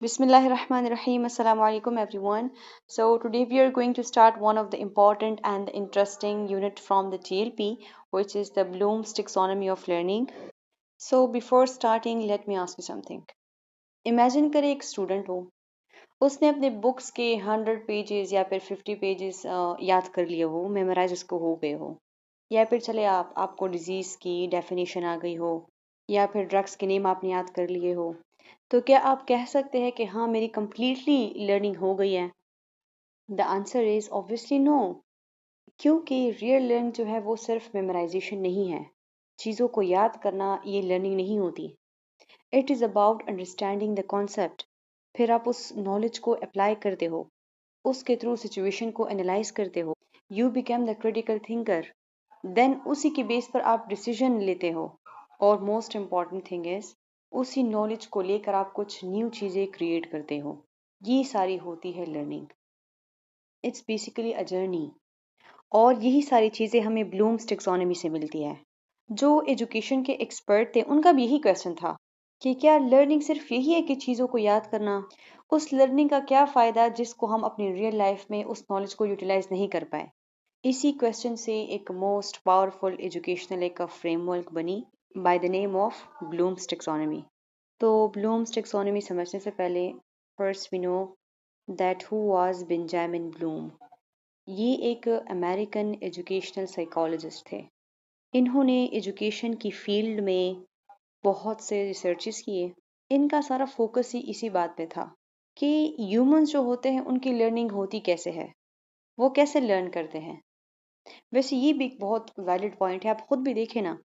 Bismillahirrahmanirrahim. Assalamu alaikum everyone. So today we are going to start one of the important and interesting unit from the TLP, which is the Bloom's taxonomy of learning. So before starting, let me ask you something. Imagine करें एक student हो, उसने अपने books के 100 pages या फिर 50 pages याद कर लिए हो, मेमोराइज उसको हो गए हो, या फिर चले आपको डिजीज की डेफिनेशन आ गई हो, या फिर ड्रग्स के नेम आपने याद कर लिए हो, तो क्या आप कह सकते हैं कि हाँ मेरी कंप्लीटली लर्निंग हो गई है? The answer is obviously no. क्योंकि रियल लर्न जो है वो सिर्फ मेमोराइजेशन नहीं है। चीज़ों को याद करना ये लर्निंग नहीं होती। It is about understanding the concept. फिर आप उस नॉलेज को अप्लाई करते हो, उसके थ्रू सिचुएशन को एनालाइज करते हो। You become the critical thinker. Then उसी के बेस पर आप डिसीजन लेते हो। और मोस्ट इम्पॉर्टेंट थिंग इज उसी नॉलेज को लेकर आप कुछ न्यू चीज़ें क्रिएट करते हो। ये सारी होती है learning. It's basically a journey. और यही सारी चीज़ें हमें ब्लूम्स टेक्सोनॉमी से मिलती है। जो एजुकेशन के एक्सपर्ट थे उनका भी यही क्वेश्चन था कि क्या लर्निंग सिर्फ यही है कि चीज़ों को याद करना? उस लर्निंग का क्या फ़ायदा जिसको हम अपनी रियल लाइफ में उस नॉलेज को यूटिलाइज नहीं कर पाए? इसी क्वेश्चन से एक मोस्ट पावरफुल एजुकेशनल एक फ्रेमवर्क बनी by the name of Bloom's taxonomy. तो ब्लूम्स टेक्सोनॉमी समझने से पहले first we know that who was Benjamin Bloom. ये एक अमेरिकन एजुकेशनल साइकोलॉजिस्ट थे। इन्होंने एजुकेशन की फील्ड में बहुत से रिसर्चेस किए। इनका सारा फोकस ही इसी बात पे था कि ह्यूमंस जो होते हैं उनकी लर्निंग होती कैसे है, वो कैसे लर्न करते हैं। वैसे ये भी एक बहुत वैलिड पॉइंट है, आप खुद भी देखें ना।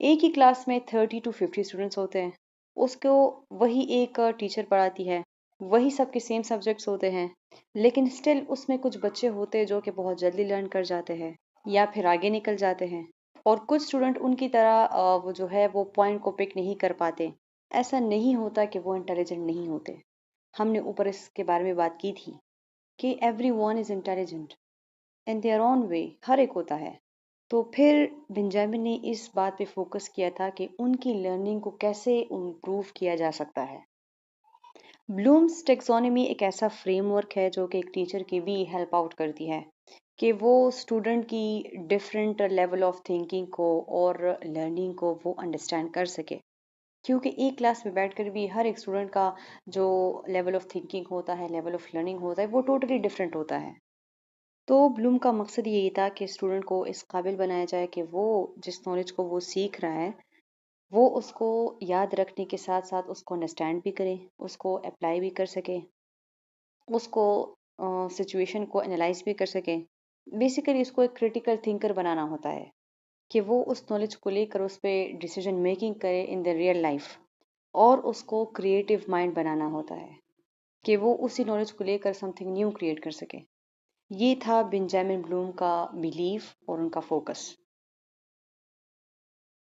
एक ही क्लास में 30 to 50 स्टूडेंट्स होते हैं, उसको वही एक टीचर पढ़ाती है, वही सबके सेम सब्जेक्ट्स होते हैं, लेकिन स्टिल उसमें कुछ बच्चे होते हैं जो कि बहुत जल्दी लर्न कर जाते हैं या फिर आगे निकल जाते हैं, और कुछ स्टूडेंट उनकी तरह वो जो है वो पॉइंट को पिक नहीं कर पाते। ऐसा नहीं होता कि वो इंटेलिजेंट नहीं होते। हमने ऊपर इसके बारे में बात की थी कि every one is intelligent in their own way, हर एक होता है। तो फिर बेंजामिन ने इस बात पे फोकस किया था कि उनकी लर्निंग को कैसे इम्प्रूव किया जा सकता है। ब्लूम्स टेक्सोनॉमी एक ऐसा फ्रेमवर्क है जो कि एक टीचर की भी हेल्प आउट करती है कि वो स्टूडेंट की डिफरेंट लेवल ऑफ थिंकिंग को और लर्निंग को वो अंडरस्टैंड कर सके। क्योंकि एक क्लास में बैठकर भी हर एक स्टूडेंट का जो लेवल ऑफ थिंकिंग होता है, लेवल ऑफ लर्निंग होता है, वो टोटली डिफरेंट होता है। तो ब्लूम का मकसद यही था कि स्टूडेंट को इस काबिल बनाया जाए कि वो जिस नॉलेज को वो सीख रहा है वो उसको याद रखने के साथ साथ उसको अंडरस्टैंड भी करे, उसको अप्लाई भी कर सके, उसको सिचुएशन को एनालाइज भी कर सके। बेसिकली इसको एक क्रिटिकल थिंकर बनाना होता है कि वो उस नॉलेज को लेकर उस पर डिसीजन मेकिंग करे इन द रियल लाइफ। और उसको क्रिएटिव माइंड बनाना होता है कि वो उसी नॉलेज को लेकर समथिंग न्यू क्रिएट कर सके। ये था बेंजामिन ब्लूम का बिलीफ और उनका focus.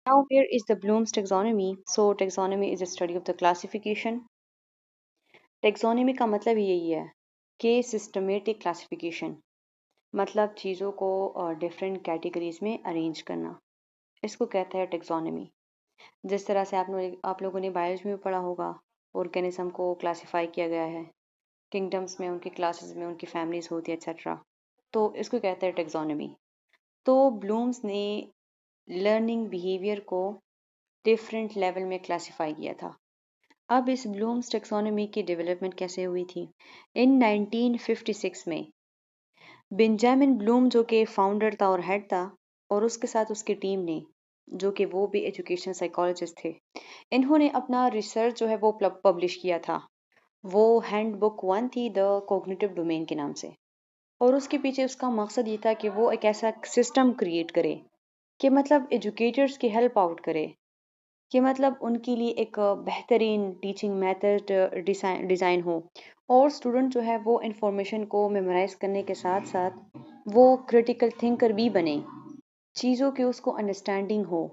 Now here is the Bloom's taxonomy. So taxonomy is a study of the classification. Taxonomy का मतलब यही है कि सिस्टमेटिक क्लासिफिकेशन, मतलब चीज़ों को डिफरेंट कैटेगरीज में अरेंज करना, इसको कहते हैं टेक्सोनॉमी। जिस तरह से आप लोगों ने बायोलॉजी में पढ़ा होगा, ऑर्गेनिज्म को क्लासिफाई किया गया है, किंगडम्स में उनकी क्लासेस में उनकी फैमिलीज होती है एक्सेट्रा। तो इसको कहते हैं टेक्सोनॉमी। तो ब्लूम्स ने लर्निंग बिहेवियर को डिफरेंट लेवल में क्लासिफाई किया था। अब इस ब्लूम्स टेक्सोनॉमी की डेवलपमेंट कैसे हुई थी? इन 1956 में बेंजामिन ब्लूम जो कि फाउंडर था और हेड था, और उसके साथ उसकी टीम ने, जो कि वो भी एजुकेशन साइकोलॉजिस्ट थे, इन्होंने अपना रिसर्च जो है वो पब्लिश किया था। वो हैंड बुक 1 थी द कोग्निटिव डोमेन के नाम से। और उसके पीछे उसका मकसद ये था कि वो एक ऐसा सिस्टम क्रिएट करे कि मतलब एजुकेटर्स की हेल्प आउट करे, कि मतलब उनके लिए एक बेहतरीन टीचिंग मेथड डिज़ाइन हो, और स्टूडेंट जो है वो इंफॉर्मेशन को मेमोराइज करने के साथ साथ वो क्रिटिकल थिंकर भी बने, चीज़ों की उसको अंडरस्टैंडिंग हो,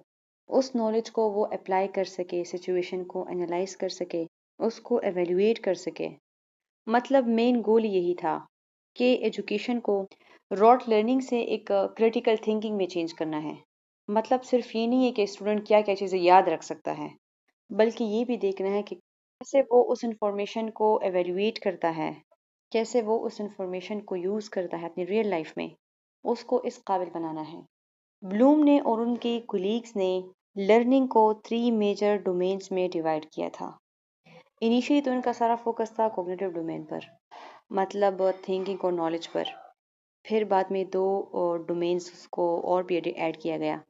उस नॉलेज को वो अप्लाई कर सके, सिचुएशन को एनालाइज कर सके, उसको एवेल्युएट कर सके। मतलब मेन गोल यही था कि एजुकेशन को रॉट लर्निंग से एक क्रिटिकल थिंकिंग में चेंज करना है। मतलब सिर्फ ये नहीं है कि स्टूडेंट क्या क्या चीज़ें याद रख सकता है, बल्कि ये भी देखना है कि कैसे वो उस इंफॉर्मेशन को एवेल्युएट करता है, कैसे वो उस इंफॉर्मेशन को यूज़ करता है अपनी रियल लाइफ में, उसको इस काबिल बनाना है। ब्लूम ने और उनके कुलीग्स ने लर्निंग को 3 मेजर डोमेन्स में डिवाइड किया था। इनिशियली तो इनका सारा फोकस था कॉग्निटिव डोमेन पर, मतलब थिंकिंग और नॉलेज पर। फिर बाद में 2 डोमेन्स को और भी ऐड किया गया।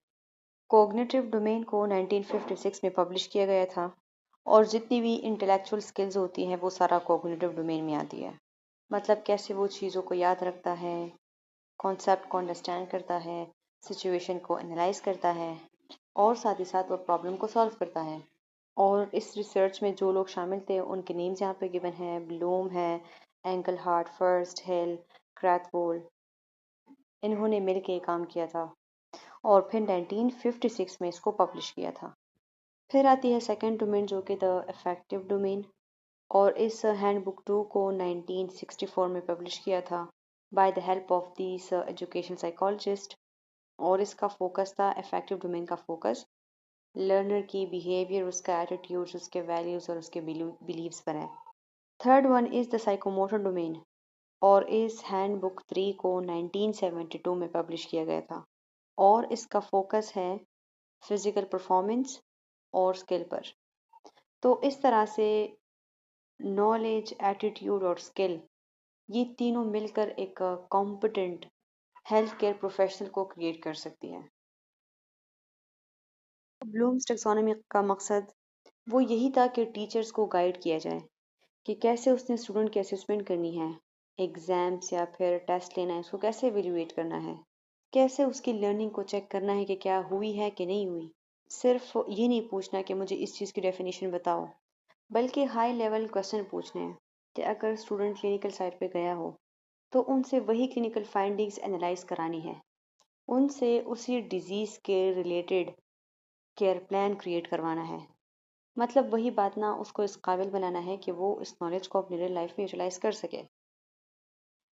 कॉग्निटिव डोमेन को 1956 में पब्लिश किया गया था, और जितनी भी इंटेलेक्चुअल स्किल्स होती हैं वो सारा कॉग्निटिव डोमेन में आती है। मतलब कैसे वो चीज़ों को याद रखता है, कॉन्सेप्ट को अंडरस्टैंड करता है, सिचुएशन को एनालाइज करता है, और साथ ही साथ वो प्रॉब्लम को सॉल्व करता है। और इस रिसर्च में जो लोग शामिल थे उनके नेम्स यहाँ पे गिवन हैं। ब्लूम है, एंगलहार्ट, फर्स्ट, हिल, क्रैथवोल, इन्होंने मिल के काम किया था और फिर 1956 में इसको पब्लिश किया था। फिर आती है सेकंड डोमेन जो कि द अफेक्टिव डोमेन, और इस हैंडबुक 2 को 1964 में पब्लिश किया था by the help of this education psychologist. और इसका फोकस था, अफेक्टिव डोमेन का फोकस लर्नर की बिहेवियर, उसका एटीट्यूड्स, उसके वैल्यूज और उसके बिलीव्स पर है। Third one is the psychomotor domain, और इस हैंडबुक 3 को 1972 में पब्लिश किया गया था, और इसका फोकस है फिजिकल परफॉर्मेंस और स्किल पर। तो इस तरह से नॉलेज, एटीट्यूड और स्किल, ये तीनों मिलकर एक कॉम्पिटेंट हेल्थ केयर प्रोफेशनल को क्रिएट कर सकती है। ब्लूम्स टेक्सोनोमी का मकसद वो यही था कि टीचर्स को गाइड किया जाए कि कैसे उसने स्टूडेंट की असेसमेंट करनी है, एग्जाम्स या फिर टेस्ट लेना है, उसको कैसे एवेल्युएट करना है, कैसे उसकी लर्निंग को चेक करना है कि क्या हुई है कि नहीं हुई। सिर्फ ये नहीं पूछना कि मुझे इस चीज़ की डेफिनेशन बताओ, बल्कि हाई लेवल क्वेश्चन पूछने हैं कि अगर स्टूडेंट क्लिनिकल साइट पे गया हो तो उनसे वही क्लिनिकल फाइंडिंग्स एनालाइज करानी है, उनसे उसी डिजीज़ के रिलेटेड केयर प्लान क्रिएट करवाना है। मतलब वही बात ना, उसको इस काबिल बनाना है कि वो इस नॉलेज को अपनी रियल लाइफ में यूटिलाइज कर सके।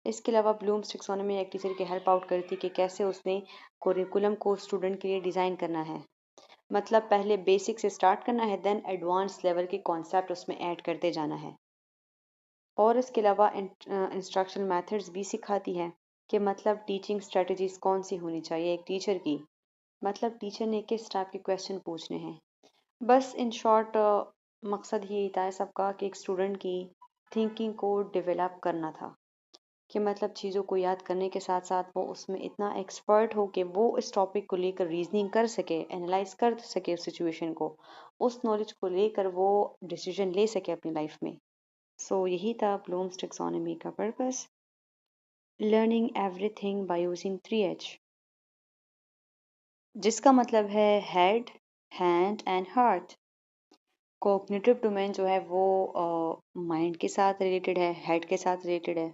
इसके अलावा ब्लूम्स टेक्सोनोमी एक टीचर की हेल्प आउट करती कि कैसे उसने कुरिकुलम को स्टूडेंट के लिए डिज़ाइन करना है। मतलब पहले बेसिक से स्टार्ट करना है, देन एडवांस लेवल के कॉन्सेप्ट उसमें ऐड करते जाना है। और इसके अलावा इंस्ट्रक्शनल मेथड्स भी सिखाती है कि मतलब टीचिंग स्ट्रेटजीज कौन सी होनी चाहिए एक टीचर की, मतलब टीचर ने किस टाइप के क्वेश्चन पूछने हैं। बस इन शॉर्ट मकसद यही था सबका कि एक स्टूडेंट की थिंकिंग को डेवलप करना था, कि मतलब चीज़ों को याद करने के साथ साथ वो उसमें इतना एक्सपर्ट हो कि वो इस टॉपिक को लेकर रीजनिंग कर सके, एनालाइज कर सके उस सिचुएशन को, उस नॉलेज को लेकर वो डिसीजन ले सके अपनी लाइफ में। सो यही था ब्लूम्स टेक्सोनोमी का purpose, learning everything by using 3H, जिसका मतलब है head, hand and heart. Cognitive domain जो है वो माइंड के साथ रिलेटेड है, हेड के साथ रिलेटेड है।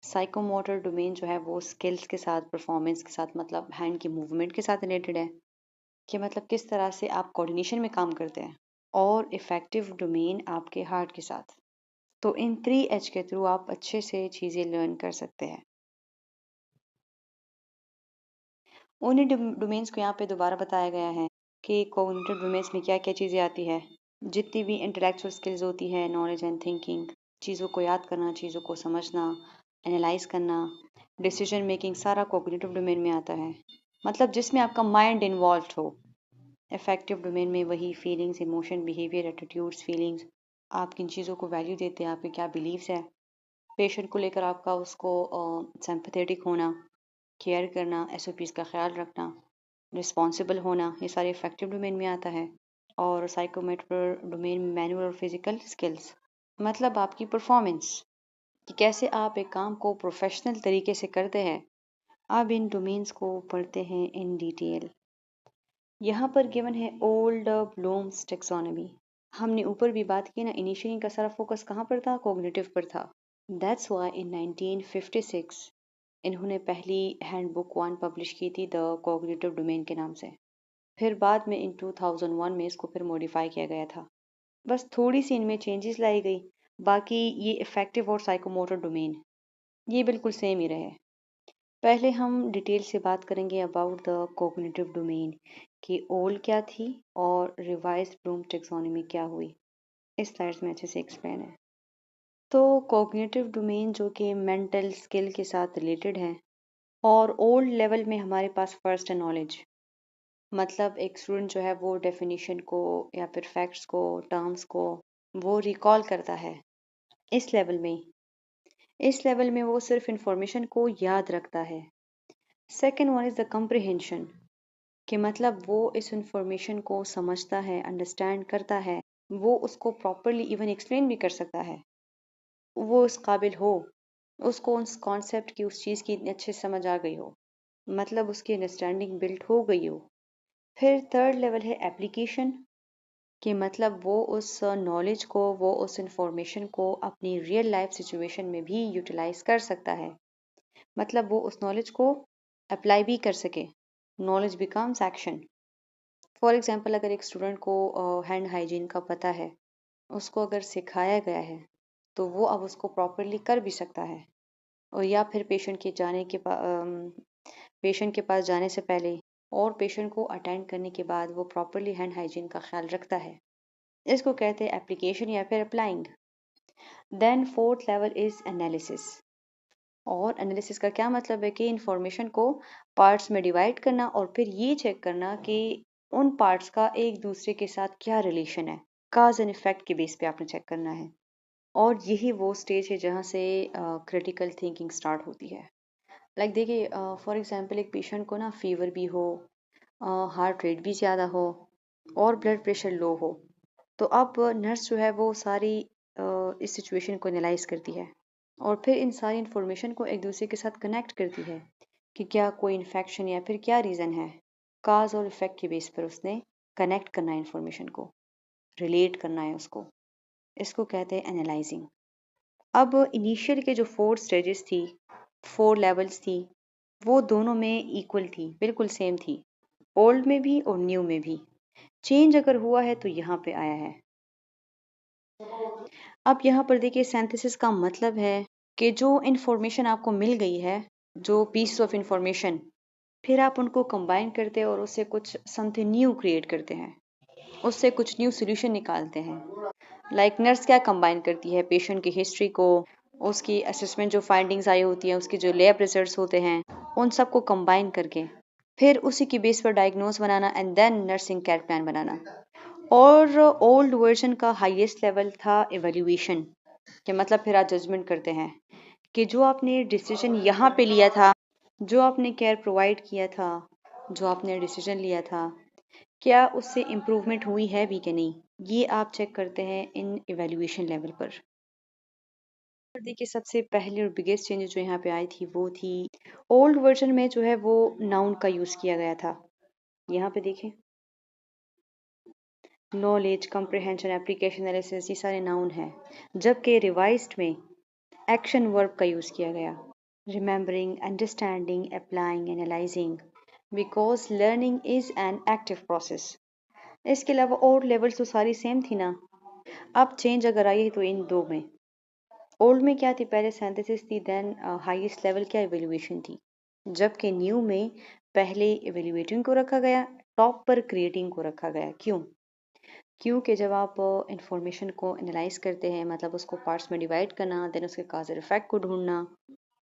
साइकोमोटर डोमेन जो है वो स्किल्स के साथ, परफॉर्मेंस के साथ, मतलब हैंड की मूवमेंट के साथ रिलेटेड है, कि मतलब किस तरह से आप कोऑर्डिनेशन में काम करते हैं। और इफेक्टिव डोमेन आपके हार्ट के साथ। तो इन 3H के थ्रू आप अच्छे से चीज़ें लर्न कर सकते हैं। उन्हीं डोमेन्स को यहाँ पे दोबारा बताया गया है कि कॉग्निटिव डोमेन्स में क्या क्या चीज़ें आती है। जितनी भी इंटेलेक्चुअल स्किल्स होती है, नॉलेज एंड थिंकिंग, चीज़ों को याद करना, चीज़ों को समझना, एनालाइज करना, डिसीजन मेकिंग, सारा कॉग्निटिव डोमेन में आता है। मतलब जिसमें आपका माइंड इन्वॉल्व हो। इफेक्टिव डोमेन में वही feelings, emotion, behaviour, attitudes, feelings, आप किन चीज़ों को वैल्यू देते हैं, आपके क्या बिलीव्स है, पेशेंट को लेकर आपका उसको सिंपैथेटिक होना, केयर करना, एसओपीज़ का ख्याल रखना, रिस्पॉन्सिबल होना, ये सारे इफेक्टिव डोमेन में आता है। और साइकोमेट्रिक डोमेन में मैनुअल और फिजिकल स्किल्स, मतलब आपकी परफॉर्मेंस, कि कैसे आप एक काम को प्रोफेशनल तरीके से करते हैं। अब इन डोमेन्स को पढ़ते हैं इन डिटेल। यहाँ पर गिवन है ओल्ड ब्लूम्स टेक्सोनोमी। हमने ऊपर भी बात की ना, इनिशियली का सारा फोकस कहाँ पर था, कॉग्निटिव पर था। दैट्स व्हाई इन 1956 इन्होंने पहली हैंडबुक 1 पब्लिश की थी द कॉग्निटिव डोमेन के नाम से। फिर बाद में इन 2001 में इसको फिर मॉडिफाई किया गया था। बस थोड़ी सी इनमें चेंजेस लाई गई, बाकी ये इफेक्टिव और साइकोमोटर डोमेन ये बिल्कुल सेम ही रहे। पहले हम डिटेल से बात करेंगे अबाउट द कॉग्निटिव डोमेन कि ओल्ड क्या थी और रिवाइज ब्लूम टेक्सोनोमी क्या हुई। इस स्लाइड्स में अच्छे से एक्सप्लेन है। तो कॉग्निटिव डोमेन जो कि मेंटल स्किल के साथ रिलेटेड है, और ओल्ड लेवल में हमारे पास फर्स्ट है नॉलेज। मतलब एक स्टूडेंट जो है वो डेफिनेशन को या फिर फैक्ट्स को, टर्म्स को वो रिकॉल करता है। इस लेवल में इस लेवल में वो सिर्फ इंफॉर्मेशन को याद रखता है। सेकेंड वन इज द कम्प्रिहेंशन, कि मतलब वो इस इंफॉर्मेशन को समझता है, अंडरस्टैंड करता है, वो उसको प्रॉपरली इवन एक्सप्लेन भी कर सकता है, वो उस काबिल हो, उसको उस कॉन्सेप्ट की, उस चीज़ की इतनी अच्छे से समझ आ गई हो, मतलब उसकी अंडरस्टैंडिंग बिल्ड हो गई हो। फिर थर्ड लेवल है एप्लीकेशन, कि मतलब वो उस नॉलेज को, वो उस इंफॉर्मेशन को अपनी रियल लाइफ सिचुएशन में भी यूटिलाइज कर सकता है, मतलब वो उस नॉलेज को अप्लाई भी कर सके। Knowledge becomes action. For example, अगर एक स्टूडेंट को हैंड हाइजीन का पता है, उसको अगर सिखाया गया है, तो वो अब उसको प्रॉपरली कर भी सकता है। और या फिर पेशेंट के पास जाने से पहले और पेशेंट को अटेंड करने के बाद वो प्रॉपरली हैंड हाइजीन का ख्याल रखता है। इसको कहते हैं एप्लीकेशन या फिर applying. Then fourth level is analysis. और एनालिसिस का क्या मतलब है कि इंफॉर्मेशन को पार्ट्स में डिवाइड करना और फिर ये चेक करना कि उन पार्ट्स का एक दूसरे के साथ क्या रिलेशन है। काज एंड इफेक्ट के बेस पे आपने चेक करना है। और यही वो स्टेज है जहाँ से क्रिटिकल थिंकिंग स्टार्ट होती है। लाइक देखिए, फॉर एग्जांपल एक पेशेंट को ना फीवर भी हो, हार्ट रेट भी ज़्यादा हो और ब्लड प्रेशर लो हो, तो अब नर्स जो है वो सारी इस सिचुएशन को एनालाइज करती है और फिर इन सारी इन्फॉर्मेशन को एक दूसरे के साथ कनेक्ट करती है कि क्या कोई इन्फेक्शन या फिर क्या रीज़न है। काज और इफेक्ट के बेस पर उसने कनेक्ट करना है, इन्फॉर्मेशन को रिलेट करना है उसको। इसको कहते हैं एनालाइजिंग। अब इनिशियल के जो 4 स्टेजेस थी, 4 लेवल्स थी, वो दोनों में इक्वल थी, बिल्कुल सेम थी, ओल्ड में भी और न्यू में भी। चेंज अगर हुआ है तो यहाँ पे आया है। अब यहाँ पर देखिए, सिंथेसिस का मतलब है कि जो इन्फॉर्मेशन आपको मिल गई है, जो पीस ऑफ इंफॉर्मेशन, फिर आप उनको कंबाइन करते हैं और उससे कुछ समथिंग न्यू क्रिएट करते हैं, उससे कुछ न्यू सोल्यूशन निकालते हैं। लाइक नर्स क्या कंबाइन करती है, पेशेंट की हिस्ट्री को, उसकी असेसमेंट जो फाइंडिंग्स आई होती हैं, उसके जो लैब रिजल्ट्स होते हैं, उन सबको कंबाइन करके फिर उसी की बेस पर डायग्नोस बनाना and then nursing care plan बनाना। और ओल्ड वर्जन का हाईएस्ट लेवल था एवेल्युएशन, कि मतलब फिर आप जजमेंट करते हैं कि जो आपने डिसीजन यहाँ पे लिया था, जो आपने केयर प्रोवाइड किया था, जो आपने डिसीजन लिया था, क्या उससे इम्प्रूवमेंट हुई है भी कि नहीं। ये आप चेक करते हैं इन एवेल्युएशन लेवल पर। देखिए, सबसे पहले और बिगेस्ट चेंज जो यहाँ पे आई थी वो थी, ओल्ड वर्जन में जो है वो नाउन का यूज़ किया गया था। यहाँ पे देखें, नॉलेज, कंप्रिहेंशन, एप्लीकेशन, एनालिसिस, ये सारे नाउन हैं, जबकि रिवाइज्ड में एक्शन वर्ब का यूज़ किया गया। Remembering, understanding, applying, analysing, because learning is an active process. इसके अलावा और लेवल्स तो सारी सेम थी ना। अब चेंज अगर आई है तो इन दो में। ओल्ड में क्या थी, पहले सिंथेसिस थी, देन हाईएस्ट लेवल क्या, इवेल्युएशन थी। जबकि न्यू में पहले इवेल्युएटिंग को रखा गया, टॉप पर क्रिएटिंग को रखा गया। क्यों? क्योंकि जब आप इंफॉर्मेशन को एनालाइज करते हैं, मतलब उसको पार्ट्स में डिवाइड करना, देन उसके काज और इफेक्ट को ढूंढना,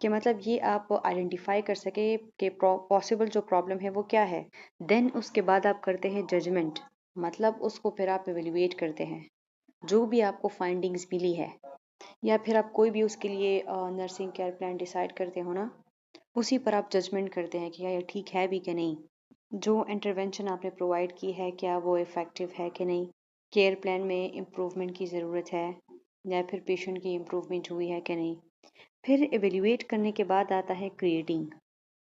कि मतलब ये आप आइडेंटिफाई कर सके कि पॉसिबल जो प्रॉब्लम है वो क्या है। देन उसके बाद आप करते हैं जजमेंट, मतलब उसको फिर आप एवेल्युएट करते हैं, जो भी आपको फाइंडिंग्स मिली है, या फिर आप कोई भी उसके लिए नर्सिंग केयर प्लान डिसाइड करते हो ना, उसी पर आप जजमेंट करते हैं कि क्या ये ठीक है भी कि नहीं, जो इंटरवेंशन आपने प्रोवाइड की है क्या वो इफ़ेक्टिव है कि नहीं, केयर प्लान में इम्प्रूवमेंट की ज़रूरत है या फिर पेशेंट की इम्प्रूवमेंट हुई है कि नहीं। फिर एवेल्युएट करने के बाद आता है क्रिएटिंग,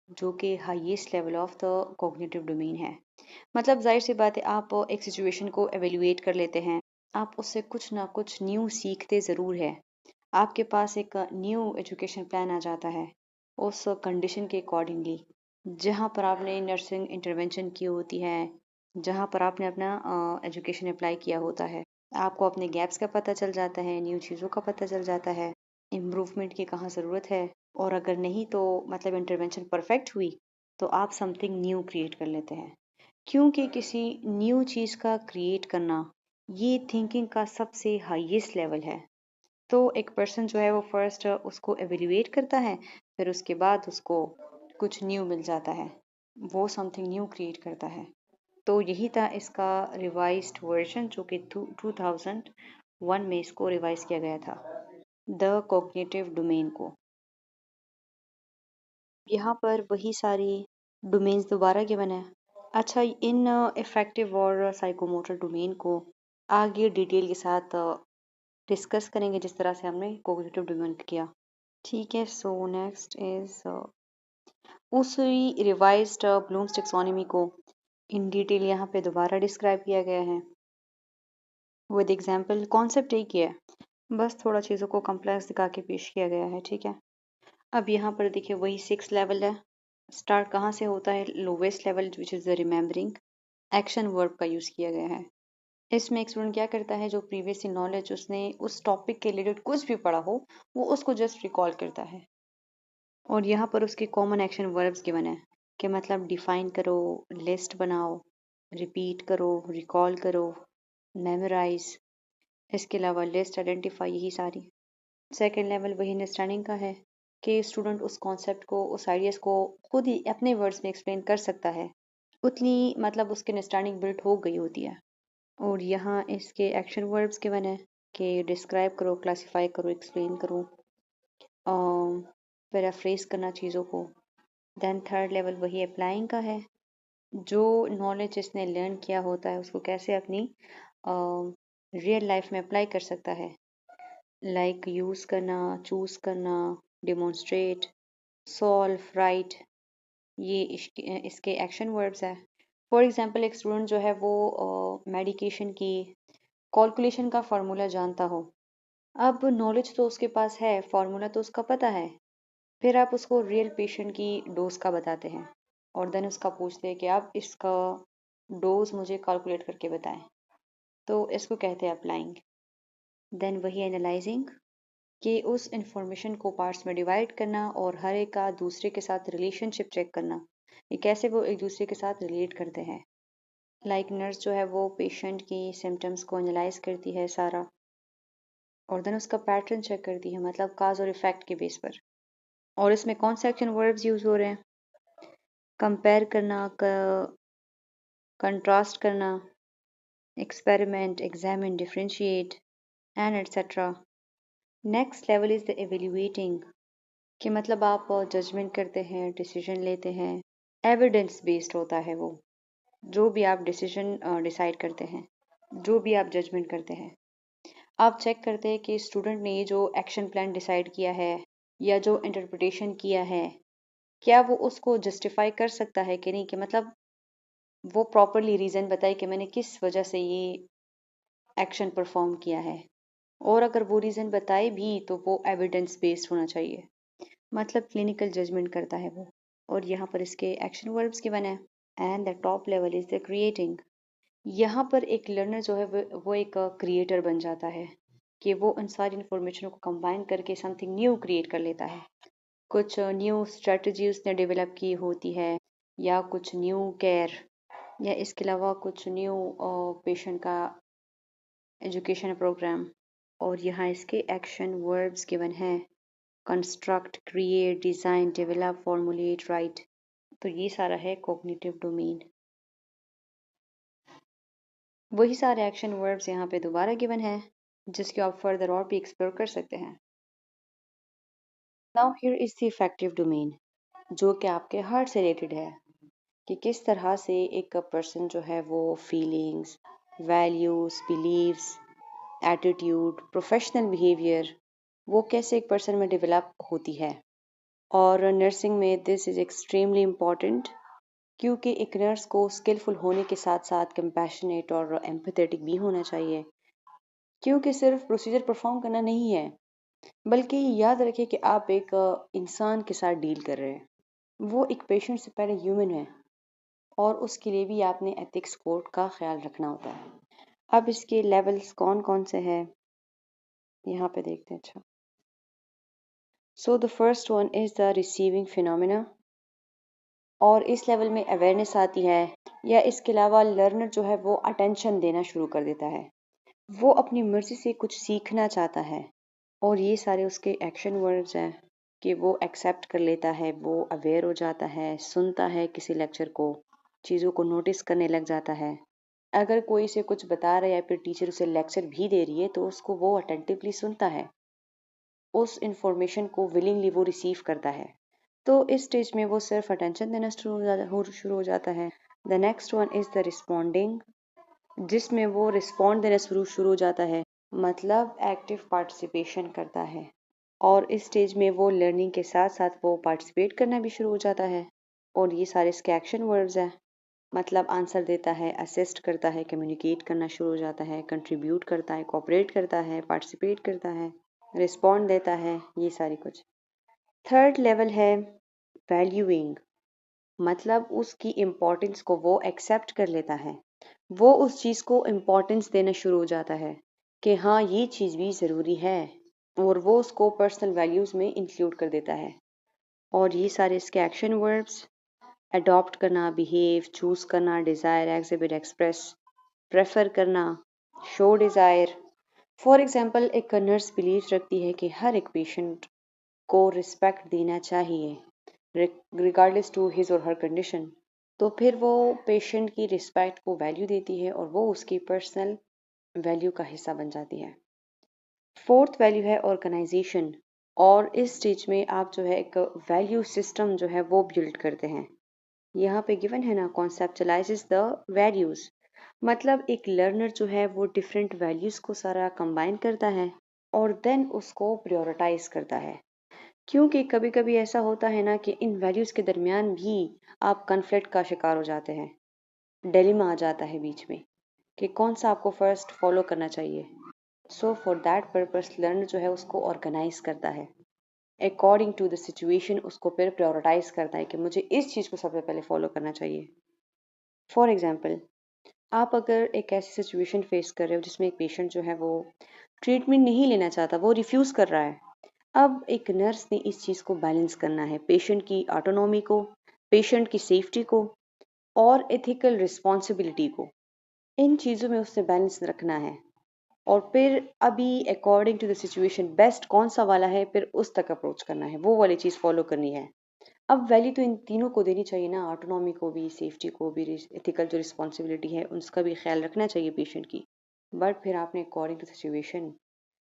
जो कि highest level of the cognitive domain है। मतलब जाहिर सी बात है, आप एक सिचुएशन को एवेल्युएट कर लेते हैं, आप उससे कुछ ना कुछ न्यू सीखते ज़रूर है। आपके पास एक न्यू एजुकेशन प्लान आ जाता है उस कंडीशन के अकॉर्डिंगली, जहाँ पर आपने नर्सिंग इंटरवेंशन की होती है, जहाँ पर आपने अपना एजुकेशन अप्लाई किया होता है। आपको अपने गैप्स का पता चल जाता है, न्यू चीज़ों का पता चल जाता है, इम्प्रूवमेंट की कहाँ ज़रूरत है। और अगर नहीं तो मतलब इंटरवेंशन परफेक्ट हुई, तो आप समथिंग न्यू क्रिएट कर लेते हैं। क्योंकि किसी न्यू चीज़ का क्रिएट करना ये थिंकिंग का सबसे हाईएस्ट लेवल है। तो एक पर्सन जो है वो फर्स्ट उसको एवेल्युएट करता है, फिर उसके बाद उसको कुछ न्यू मिल जाता है, वो समथिंग न्यू क्रिएट करता है। तो यही था इसका रिवाइज्ड वर्जन, जो कि 2001 में इसको रिवाइज किया गया था, द कॉग्निटिव डोमेन को। यहाँ पर वही सारी डोमेन्स दोबारा गिवन है। अच्छा, इन इफेक्टिव और साइकोमोटर डोमेन को आगे डिटेल के साथ डिस्कस करेंगे, जिस तरह से हमने कॉग्निटिव डोमेन किया। ठीक है, सो नेक्स्ट इज उसी रिवाइज्ड ब्लूम्स टैक्सोनॉमी को इन डिटेल यहाँ पे दोबारा डिस्क्राइब किया गया है विद एग्जांपल। कॉन्सेप्ट एक ही है, बस थोड़ा चीज़ों को कॉम्प्लेक्स दिखा के पेश किया गया है। ठीक है, अब यहाँ पर देखिए वही 6 लेवल है। स्टार्ट कहाँ से होता है? Lowest level which is the remembering. Action verb का यूज़ किया गया है। इसमें एक स्टूडेंट क्या करता है, जो प्रीवियसली नॉलेज उसने उस टॉपिक के रिलेटेड कुछ भी पढ़ा हो, वो उसको जस्ट रिकॉल करता है। और यहाँ पर उसके कॉमन एक्शन वर्ब्स गिवन है कि मतलब डिफाइन करो, लिस्ट बनाओ, रिपीट करो, रिकॉल करो, मेमोराइज। इसके अलावा लिस्ट, आइडेंटिफाई, यही सारी। सेकेंड लेवल वही अंडरस्टैंडिंग का है कि स्टूडेंट उस कॉन्सेप्ट को, उस आइडियाज़ को खुद ही अपने वर्ड्स में एक्सप्लेन कर सकता है, उतनी मतलब उसकी अंडरस्टैंडिंग बिल्ड हो गई होती है। और यहाँ इसके एक्शन वर्ब्स गिवन है कि डिस्क्राइब करो, क्लासीफाई करो, एक्सप्लेन करो, पैराफ्रेज करना चीज़ों को। देन थर्ड लेवल वही अप्लाइंग का है, जो नॉलेज इसने लर्न किया होता है उसको कैसे अपनी रियल लाइफ में अप्लाई कर सकता है, लाइक यूज़ करना, चूज़ करना, डिमॉन्स्ट्रेट, सॉल्व, राइट। ये इसके एक्शन वर्ब्स है। फॉर एग्जांपल एक स्टूडेंट जो है वो मेडिकेशन की कैलकुलेशन का फार्मूला जानता हो। अब नॉलेज तो उसके पास है, फार्मूला तो उसका पता है, फिर आप उसको रियल पेशेंट की डोज का बताते हैं और देन उसका पूछते हैं कि आप इसका डोज मुझे कैलकुलेट करके बताएं, तो इसको कहते हैं अप्लाइंग। देन वही एनालाइजिंग, कि उस इंफॉर्मेशन को पार्ट्स में डिवाइड करना और हर एक का दूसरे के साथ रिलेशनशिप चेक करना, ये कैसे वो एक दूसरे के साथ रिलेट करते हैं। लाइक नर्स जो है वो पेशेंट की सिम्टम्स को एनालाइज करती है सारा, और देन उसका पैटर्न चेक करती है, मतलब काज और इफेक्ट के बेस पर। और इसमें कौन से एक्शन वर्ब्स यूज हो रहे हैं? कंपेयर करना, कंट्रास्ट करना, experiment, examine, differentiate and etcetera. Next level is the evaluating, कि मतलब आप जजमेंट करते हैं, डिसीजन लेते हैं, एविडेंस बेस्ड होता है वो, जो भी आप डिसीजन डिसाइड करते हैं, जो भी आप जजमेंट करते हैं, आप चेक करते हैं कि स्टूडेंट ने ये जो एक्शन प्लान डिसाइड किया है या जो इंटरप्रिटेशन किया है, क्या वो उसको जस्टिफाई कर सकता है कि नहीं, कि मतलब वो प्रॉपरली रीज़न बताए कि मैंने किस वजह से ये एक्शन परफॉर्म किया है। और अगर वो रीज़न बताए भी तो वो एविडेंस बेस्ड होना चाहिए, मतलब क्लिनिकल जजमेंट करता है वो। और यहाँ पर इसके एक्शन वर्ब्स गिवन है। And the top level is the creating. यहाँ पर एक लर्नर जो है वो एक क्रिएटर बन जाता है, कि वो इन सारी इंफॉर्मेशन को कंबाइन करके समथिंग न्यू क्रिएट कर लेता है। कुछ न्यू स्ट्रेटजी उसने डेवलप की होती है, या कुछ न्यू केयर, या इसके अलावा कुछ न्यू पेशेंट का एजुकेशन प्रोग्राम। और यहाँ इसके एक्शन वर्ब्स गिवन है, construct, create, design, develop, formulate, right. तो ये सारा है कॉग्निटिव डोमेन। वही सारे एक्शन वर्ब्स यहाँ पे दोबारा गिवन है, जिसके आप फर्दर और भी एक्सप्लोर कर सकते हैं। Now here is the affective domain, जो कि आपके हार्ट से रिलेटेड है, कि किस तरह से एक पर्सन जो है वो feelings, values, beliefs, attitude, professional behaviour, वो कैसे एक पर्सन में डेवलप होती है। और नर्सिंग में दिस इज़ एक्सट्रीमली इम्पॉर्टेंट, क्योंकि एक नर्स को स्किलफुल होने के साथ साथ कंपैशनेट और एम्पैथेटिक भी होना चाहिए, क्योंकि सिर्फ प्रोसीजर परफॉर्म करना नहीं है, बल्कि याद रखिए कि आप एक इंसान के साथ डील कर रहे हैं, वो एक पेशेंट से पहले ह्यूमन है, और उसके लिए भी आपने एथिक्स कोड का ख्याल रखना होता है। अब इसके लेवल्स कौन कौन से हैं, यहाँ पे देखते हैं। अच्छा, so the first one is the receiving phenomena, और इस लेवल में अवेयरनेस आती है, या इसके अलावा लर्नर जो है वो अटेंशन देना शुरू कर देता है, वो अपनी मर्जी से कुछ सीखना चाहता है। और ये सारे उसके एक्शन वर्ड्स हैं कि वो एक्सेप्ट कर लेता है, वो अवेयर हो जाता है, सुनता है किसी लेक्चर को, चीज़ों को नोटिस करने लग जाता है। अगर कोई इसे कुछ बता रहा है या फिर टीचर उसे लेक्चर भी दे रही है तो उसको वो अटेंटिवली सुनता है, उस इंफॉर्मेशन को विलिंगली वो रिसीव करता है। तो इस स्टेज में वो सिर्फ अटेंशन देना शुरू हो जाता है। The next one is the responding, जिसमें वो रिस्पॉन्ड देना शुरू हो जाता है, मतलब एक्टिव पार्टिसिपेशन करता है। और इस स्टेज में वो लर्निंग के साथ साथ वो पार्टिसिपेट करना भी शुरू हो जाता है। और ये सारे इसके एक्शन वर्ड्स हैं, मतलब आंसर देता है, असिस्ट करता है, कम्युनिकेट करना शुरू हो जाता है, कंट्रीब्यूट करता है, कोऑपरेट करता है, पार्टिसिपेट करता है, रिस्पॉन्ड देता है, ये सारी कुछ। थर्ड लेवल है वैल्यूइंग, मतलब उसकी इम्पोर्टेंस को वो एक्सेप्ट कर लेता है। वो उस चीज़ को इम्पोर्टेंस देना शुरू हो जाता है कि हाँ ये चीज़ भी ज़रूरी है, और वो उसको पर्सनल वैल्यूज़ में इंक्लूड कर देता है। और ये सारे इसके एक्शन वर्ब्स, अडॉप्ट करना, बिहेव, चूज करना, डिज़ायर, एग्जिबिट, एक्सप्रेस, प्रेफर करना, शो डिज़ायर। फॉर एग्जांपल एक नर्स बिलीव रखती है कि हर एक पेशेंट को रिस्पेक्ट देना चाहिए रिगार्डलेस टू हिज और हर कंडीशन। तो फिर वो पेशेंट की रिस्पेक्ट को वैल्यू देती है और वो उसकी पर्सनल वैल्यू का हिस्सा बन जाती है। फोर्थ वैल्यू है ऑर्गेनाइजेशन, और इस स्टेज में आप जो है एक वैल्यू सिस्टम जो है वो बिल्ड करते हैं। यहाँ पे गिवन है ना, कॉन्सेप्चुलाइजेस द वैल्यूज, मतलब एक लर्नर जो है वो डिफरेंट वैल्यूज को सारा कंबाइन करता है और देन उसको प्रायोरिटाइज करता है। क्योंकि कभी कभी ऐसा होता है ना कि इन वैल्यूज के दरमियान भी आप कन्फ्लिक्ट का शिकार हो जाते हैं, डिलेमा आ जाता है बीच में कि कौन सा आपको फर्स्ट फॉलो करना चाहिए। So for that purpose learner जो है उसको ऑर्गेनाइज करता है अकॉर्डिंग टू द सिचुएशन, उसको फिर प्रायोरिटाइज करता है कि मुझे इस चीज़ को सबसे पहले फॉलो करना चाहिए। फॉर एग्जाम्पल, आप अगर एक ऐसी सिचुएशन फेस कर रहे हो जिसमें एक पेशेंट जो है वो ट्रीटमेंट नहीं लेना चाहता, वो रिफ्यूज़ कर रहा है। अब एक नर्स ने इस चीज़ को बैलेंस करना है, पेशेंट की ऑटोनॉमी को, पेशेंट की सेफ्टी को और एथिकल रिस्पॉन्सिबिलिटी को, इन चीज़ों में उससे बैलेंस रखना है। और फिर अभी according to the situation best कौन सा वाला है, फिर उस तक अप्रोच करना है, वो वाली चीज़ फॉलो करनी है। अब वैल्यू तो इन तीनों को देनी चाहिए ना, ऑटोनॉमी को भी, सेफ्टी को भी, एथिकल जो रिस्पॉन्सिबिलिटी है उसका भी ख्याल रखना चाहिए पेशेंट की। बट फिर आपने अकॉर्डिंग टू सिचुएशन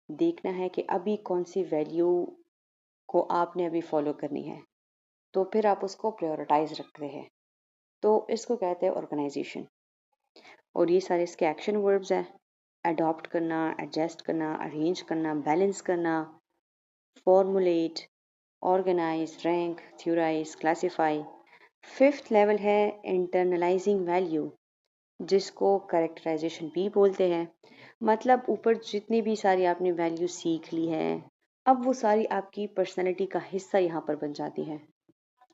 देखना है कि अभी कौन सी वैल्यू को आपने अभी फॉलो करनी है, तो फिर आप उसको प्रायोरिटाइज रखते हैं। तो इसको कहते हैं ऑर्गेनाइजेशन। और ये सारे इसके एक्शन वर्ब्स हैं, अडॉप्ट करना, एडजस्ट करना, अरेंज करना, बैलेंस करना, formulate, organise, rank, theorise, classify. Fifth level है इंटरनलाइजिंग वैल्यू, जिसको करेक्टराइजेशन भी बोलते हैं। मतलब ऊपर जितनी भी सारी आपने वैल्यू सीख ली है, अब वो सारी आपकी पर्सनैलिटी का हिस्सा यहाँ पर बन जाती है।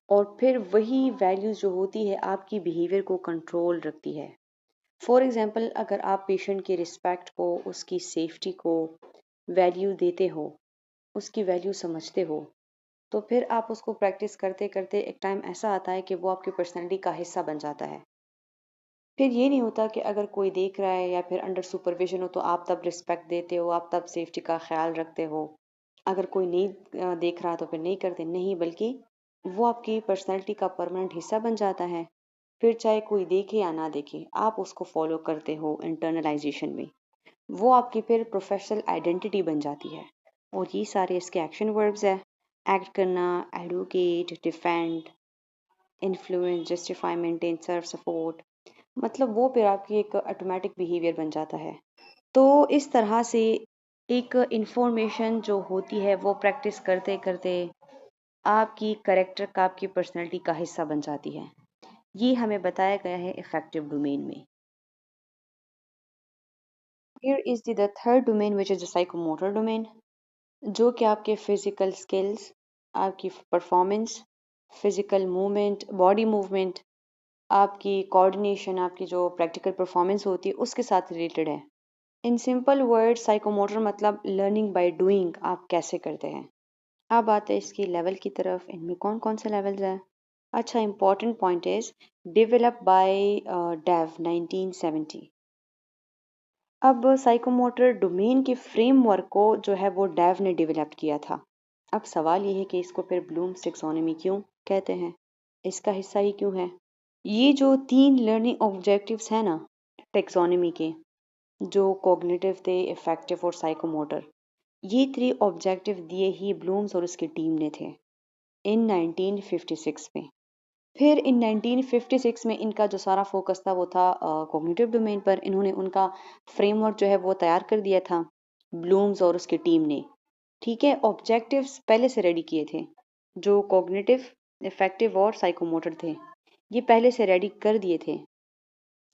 और फिर वही वैल्यूज जो होती है आपकी बिहेवियर को कंट्रोल रखती है। फॉर एग्जांपल, अगर आप पेशेंट की रिस्पेक्ट को, उसकी सेफ्टी को वैल्यू देते हो, उसकी वैल्यू समझते हो, तो फिर आप उसको प्रैक्टिस करते करते एक टाइम ऐसा आता है कि वो आपकी पर्सनैलिटी का हिस्सा बन जाता है। फिर ये नहीं होता कि अगर कोई देख रहा है या फिर अंडर सुपरविजन हो तो आप तब रिस्पेक्ट देते हो, आप तब सेफ्टी का ख्याल रखते हो। अगर कोई नहीं देख रहा तो फिर नहीं करते, नहीं, बल्कि वो आपकी पर्सनैलिटी का परमानेंट हिस्सा बन जाता है। फिर चाहे कोई देखे या ना देखे, आप उसको फॉलो करते हो इंटरनलाइजेशन में। वो आपकी फिर प्रोफेशनल आइडेंटिटी बन जाती है। और ये सारे इसके एक्शन वर्ब्स है, एक्ट करना, advocate, defend, influence, justify, maintain, serve, support, मतलब वो फिर आपकी एक ऑटोमेटिक बिहेवियर बन जाता है। तो इस तरह से एक इंफॉर्मेशन जो होती है वो प्रैक्टिस करते करते आपकी करेक्टर का, आपकी पर्सनैलिटी का हिस्सा बन जाती है। ये हमें बताया गया है इफेक्टिव डोमेन में। Here is the third domain which is the psychomotor domain, जो कि आपके फिजिकल स्किल्स, आपकी performance, physical movement, body movement, आपकी कोऑर्डिनेशन, आपकी जो प्रैक्टिकल परफॉर्मेंस होती है उसके साथ रिलेटेड है। इन सिंपल वर्ड साइकोमोटर मतलब लर्निंग बाय डूइंग, आप कैसे करते हैं। अब आते हैं इसकी लेवल की तरफ, इनमें कौन कौन से लेवल्स हैं। अच्छा, important point is develop by Dave 1970। अब साइकोमोटर डोमेन के फ्रेमवर्क को जो है वो डेव ने डेवलप किया था। अब सवाल ये है कि इसको फिर ब्लूम्स टेक्सोनोमी क्यों कहते हैं, इसका हिस्सा ही क्यों है। ये जो 3 लर्निंग ऑब्जेक्टिव्स हैं ना टेक्सोनोमी के, जो कॉग्निटिव थे, इफेक्टिव और साइकोमोटर, ये 3 ऑब्जेक्टिव दिए ही ब्लूम्स और उसकी टीम ने थे इन 1956 में। फिर इन 1956 में इनका जो सारा फोकस था वो था कॉग्निटिव डोमेन पर। इन्होंने उनका फ्रेमवर्क जो है वो तैयार कर दिया था ब्लूम्स और उसकी टीम ने। ठीक है, ऑब्जेक्टिव्स पहले से रेडी किए थे, जो कॉग्निटिव, इफेक्टिव और साइकोमोटर थे, ये पहले से रेडी कर दिए थे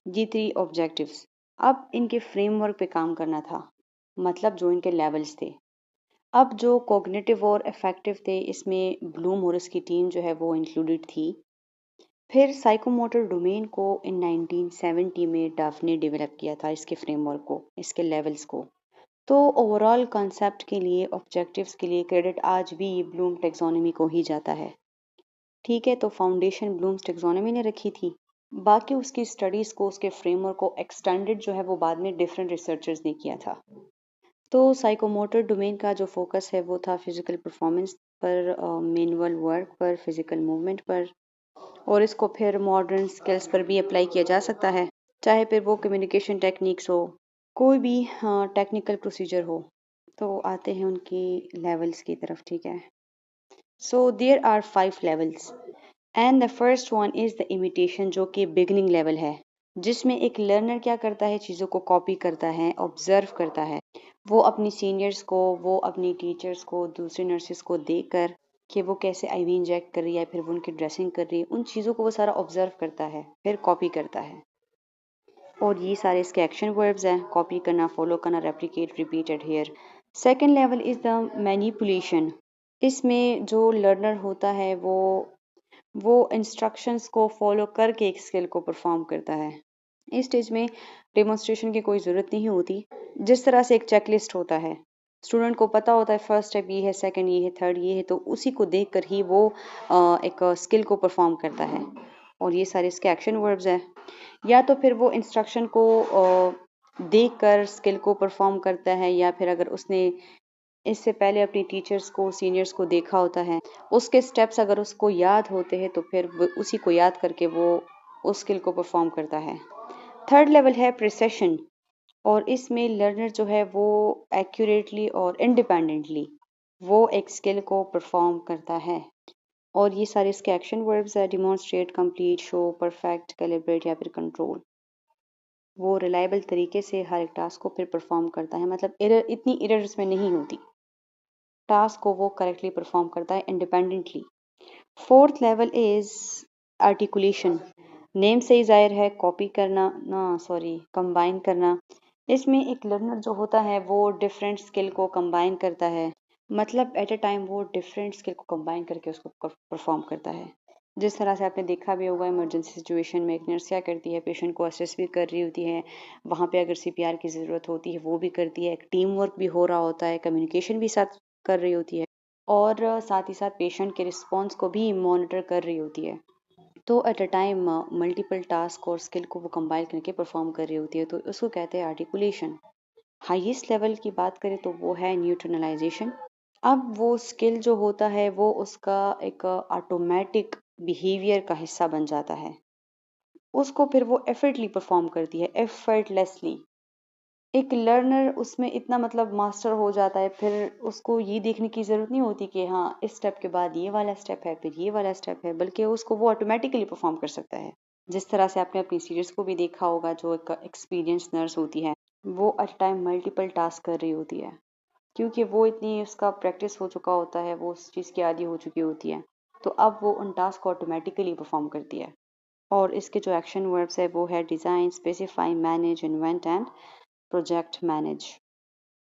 ये 3 ऑब्जेक्टिव्स। अब इनके फ्रेमवर्क पे काम करना था, मतलब जो इनके लेवल्स थे। अब जो कॉग्निटिव और इफेक्टिव थे इसमें ब्लूम और उसकी टीम जो है वो इंक्लूडेड थी। फिर साइकोमोटर डोमेन को इन 1970 में डफ ने डेवलप किया था, इसके फ्रेमवर्क को, इसके लेवल्स को। तो ओवरऑल कॉन्सेप्ट के लिए, ऑब्जेक्टिव्स के लिए क्रेडिट आज भी ब्लूम टेक्सोनोमी को ही जाता है। ठीक है, तो फाउंडेशन ब्लूम्स टेक्सोनोमी ने रखी थी। बाकी उसकी स्टडीज को, उसके फ्रेमवर्क को एक्सटेंडेड जो है वो बाद में डिफरेंट रिसर्चर्स ने किया था। तो साइकोमोटर डोमेन का जो फोकस है वो था फिजिकल परफॉर्मेंस पर, मैनुअल वर्क पर, फिजिकल मूवमेंट पर, और इसको फिर मॉडर्न स्किल्स पर भी अप्लाई किया जा सकता है, चाहे फिर वो कम्युनिकेशन टेक्निक्स हो, कोई भी टेक्निकल प्रोसीजर हो। तो आते हैं उनकी लेवल्स की तरफ। ठीक है, so there are 5 levels and the first one is the imitation, जो कि बिगनिंग लेवल है, जिसमें एक लर्नर क्या करता है, चीज़ों को कॉपी करता है, ऑब्जर्व करता है। वो अपनी सीनियर्स को, वो अपनी टीचर्स को, दूसरी नर्सेस को देखकर कि वो कैसे आईवी इंजेक्ट कर रही है, फिर वो उनकी ड्रेसिंग कर रही है, उन चीज़ों को वो सारा ऑब्जर्व करता है, फिर कॉपी करता है। और ये सारे इसके एक्शन वर्ब्स हैं, कॉपी करना, फॉलो करना, replicate, repeat, adhere. Second level is the manipulation. इसमें जो लर्नर होता है वो इंस्ट्रक्शंस को फॉलो करके एक स्किल को परफॉर्म करता है। इस स्टेज में डेमोन्स्ट्रेशन की कोई ज़रूरत नहीं होती। जिस तरह से एक चेकलिस्ट होता है, स्टूडेंट को पता होता है फर्स्ट स्टेप ये है, सेकंड ये है, थर्ड ये है, तो उसी को देख कर ही वो एक स्किल को परफॉर्म करता है। और ये सारे इसके एक्शन वर्ब्स हैं। या तो फिर वो इंस्ट्रक्शन को देख कर स्किल को परफॉर्म करता है, या फिर अगर उसने इससे पहले अपनी टीचर्स को, सीनियर्स को देखा होता है, उसके स्टेप्स अगर उसको याद होते हैं, तो फिर वो उसी को याद करके वो उस स्किल को परफॉर्म करता है। थर्ड लेवल है प्रिसेशन, और इसमें लर्नर जो है वो एक्यूरेटली और इंडिपेंडेंटली वो एक स्किल को परफॉर्म करता है। और ये सारे इसके एक्शन वर्ब्स है, demonstrate, complete, show, perfect, calibrate या फिर कंट्रोल। वो रिलायबल तरीके से हर एक टास्क को फिर परफॉर्म करता है, मतलब एरर, इतनी एरर इसमें नहीं होती, टास्क को वो करेक्टली परफॉर्म करता है independently. Fourth level is articulation. Name से ही जाहिर है, कॉपी करना ना, सॉरी, कंबाइन करना। इसमें एक लर्नर जो होता है वो डिफरेंट स्किल को कंबाइन करता है, मतलब एट अ टाइम वो डिफरेंट स्किल को कंबाइन करके उसको परफॉर्म करता है। जिस तरह से आपने देखा भी होगा, इमरजेंसी सिचुएशन में एक नर्स क्या करती है, पेशेंट को असेस भी कर रही होती है, वहाँ पे अगर सीपीआर की ज़रूरत होती है वो भी करती है, एक टीम वर्क भी हो रहा होता है, कम्युनिकेशन भी साथ कर रही होती है, और साथ ही साथ पेशेंट के रिस्पॉन्स को भी मॉनिटर कर रही होती है। तो at a time multiple task और स्किल को वो कंबाइन करके परफॉर्म कर रही होती है, तो उसको कहते हैं आर्टिकुलेशन। हाईएस्ट लेवल की बात करें तो वो है न्यूट्रलाइजेशन। अब वो स्किल जो होता है वो उसका एक ऑटोमेटिक बिहेवियर का हिस्सा बन जाता है, उसको फिर वो एफर्टली परफॉर्म करती है, एफर्टलेसली। एक लर्नर उसमें इतना मतलब मास्टर हो जाता है, फिर उसको ये देखने की ज़रूरत नहीं होती कि हाँ इस स्टेप के बाद ये वाला स्टेप है, फिर ये वाला स्टेप है, बल्कि उसको वो ऑटोमेटिकली परफॉर्म कर सकता है। जिस तरह से आपने अपनी सीनियर्स को भी देखा होगा, जो एक एक्सपीरियंस नर्स होती है, वो एट टाइम मल्टीपल टास्क कर रही होती है, क्योंकि वो इतनी उसका प्रैक्टिस हो चुका होता है, वो उस चीज़ की आदी हो चुकी होती है, तो अब वो उन टास्क को ऑटोमेटिकली परफॉर्म करती है। और इसके जो एक्शन वर्ब्स है वो है design, specify, manage, invent and project manage.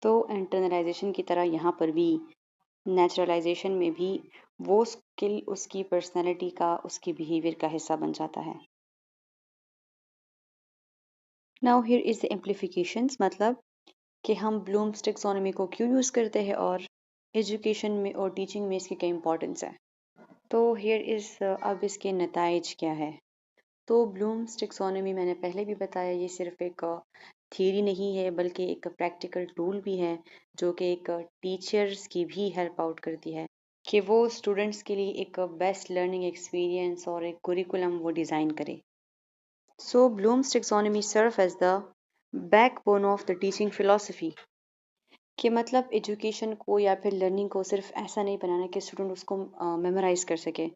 तो इंटरनलाइजेशन की तरह यहाँ पर भी, नेचुरलाइजेशन में भी, वो स्किल उसकी पर्सनैलिटी का, उसकी बिहेवियर का हिस्सा बन जाता है। नाउ हियर इज द एम्प्लीफिकेशंस, मतलब कि हम ब्लूम्स टेक्सोनोमी को क्यों यूज़ करते हैं और एजुकेशन में और टीचिंग में इसकी क्या इंपॉर्टेंस है। तो हियर इज अब इसके नताइज क्या है। तो ब्लूम्स टेक्सोनोमी मैंने पहले भी बताया, ये सिर्फ एक थियरी नहीं है बल्कि एक प्रैक्टिकल टूल भी है, जो कि एक टीचर्स की भी हेल्प आउट करती है कि वो स्टूडेंट्स के लिए एक बेस्ट लर्निंग एक्सपीरियंस और एक कुरिकुलम वो डिज़ाइन करे। So Bloom's taxonomy serve as the backbone of the teaching philosophy कि मतलब एजुकेशन को या फिर लर्निंग को सिर्फ ऐसा नहीं बनाना कि स्टूडेंट उसको मेमोराइज कर सके,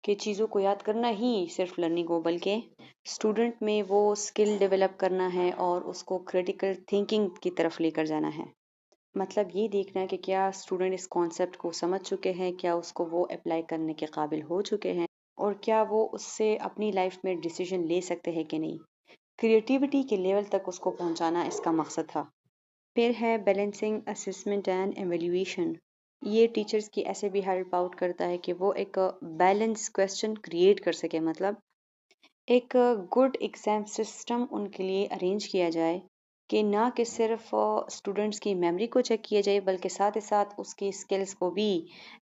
कि चीज़ों को याद करना ही सिर्फ लर्निंग हो, बल्कि स्टूडेंट में वो स्किल डेवलप करना है और उसको क्रिटिकल थिंकिंग की तरफ लेकर जाना है। मतलब ये देखना है कि क्या स्टूडेंट इस कॉन्सेप्ट को समझ चुके हैं, क्या उसको वो अप्लाई करने के काबिल हो चुके हैं, और क्या वो उससे अपनी लाइफ में डिसीजन ले सकते हैं कि नहीं। क्रिएटिविटी के लेवल तक उसको पहुंचाना इसका मकसद था। फिर है बैलेंसिंग असेसमेंट एंड एवेल्यूएशन। ये टीचर्स की ऐसे भी हेल्प आउट करता है कि वो एक बैलेंस क्वेश्चन क्रिएट कर सके, मतलब एक गुड एग्जाम सिस्टम उनके लिए अरेंज किया जाए कि ना कि सिर्फ स्टूडेंट्स की मेमोरी को चेक किया जाए, बल्कि साथ ही साथ उसकी स्किल्स को भी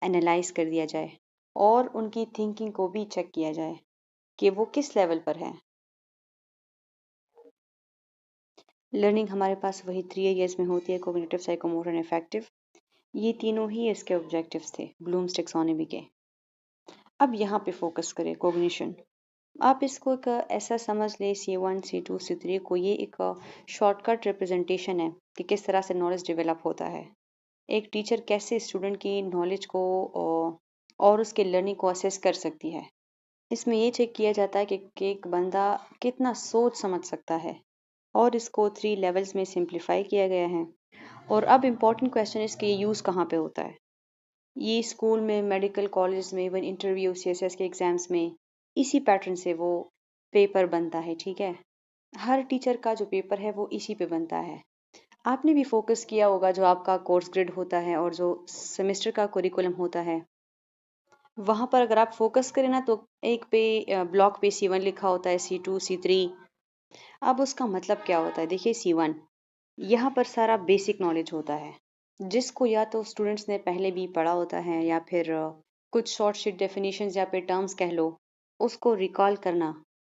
एनालाइज कर दिया जाए और उनकी थिंकिंग को भी चेक किया जाए कि वो किस लेवल पर है। लर्निंग हमारे पास वही 3 एरियाज में होती है, कोग्निटिव, साइकोमोटर एंड अफेक्टिव। ये तीनों ही इसके ऑब्जेक्टिव्स थे ब्लूम्स टेक्सोनोमी के। अब यहाँ पे फोकस करें कोग्निशन। आप इसको एक ऐसा समझ ले, C1 C2 C3 को ये एक शॉर्टकट रिप्रेजेंटेशन है कि किस तरह से नॉलेज डेवलप होता है। एक टीचर कैसे स्टूडेंट की नॉलेज को और उसके लर्निंग को असेस कर सकती है। इसमें ये चेक किया जाता है कि एक बंदा कितना सोच समझ सकता है, और इसको 3 लेवल्स में सिंप्लीफाई किया गया है। और अब इम्पॉर्टेंट क्वेश्चन इसके ये यूज़ कहाँ पे होता है। ये स्कूल में, मेडिकल कॉलेज में, इवन इंटरव्यू, CSS के एग्जाम्स में इसी पैटर्न से वो पेपर बनता है, ठीक है। हर टीचर का जो पेपर है वो इसी पे बनता है। आपने भी फोकस किया होगा, जो आपका कोर्स ग्रिड होता है और जो सेमेस्टर का कुरिकुलम होता है, वहां पर अगर आप फोकस करें ना, तो एक पे ब्लॉक पे C1 लिखा होता है, C2 C3। अब उसका मतलब क्या होता है, देखिए C1 यहाँ पर सारा बेसिक नॉलेज होता है, जिसको या तो स्टूडेंट्स ने पहले भी पढ़ा होता है या फिर कुछ शॉर्ट शीट डेफिनेशंस या फिर टर्म्स कह लो, उसको रिकॉल करना।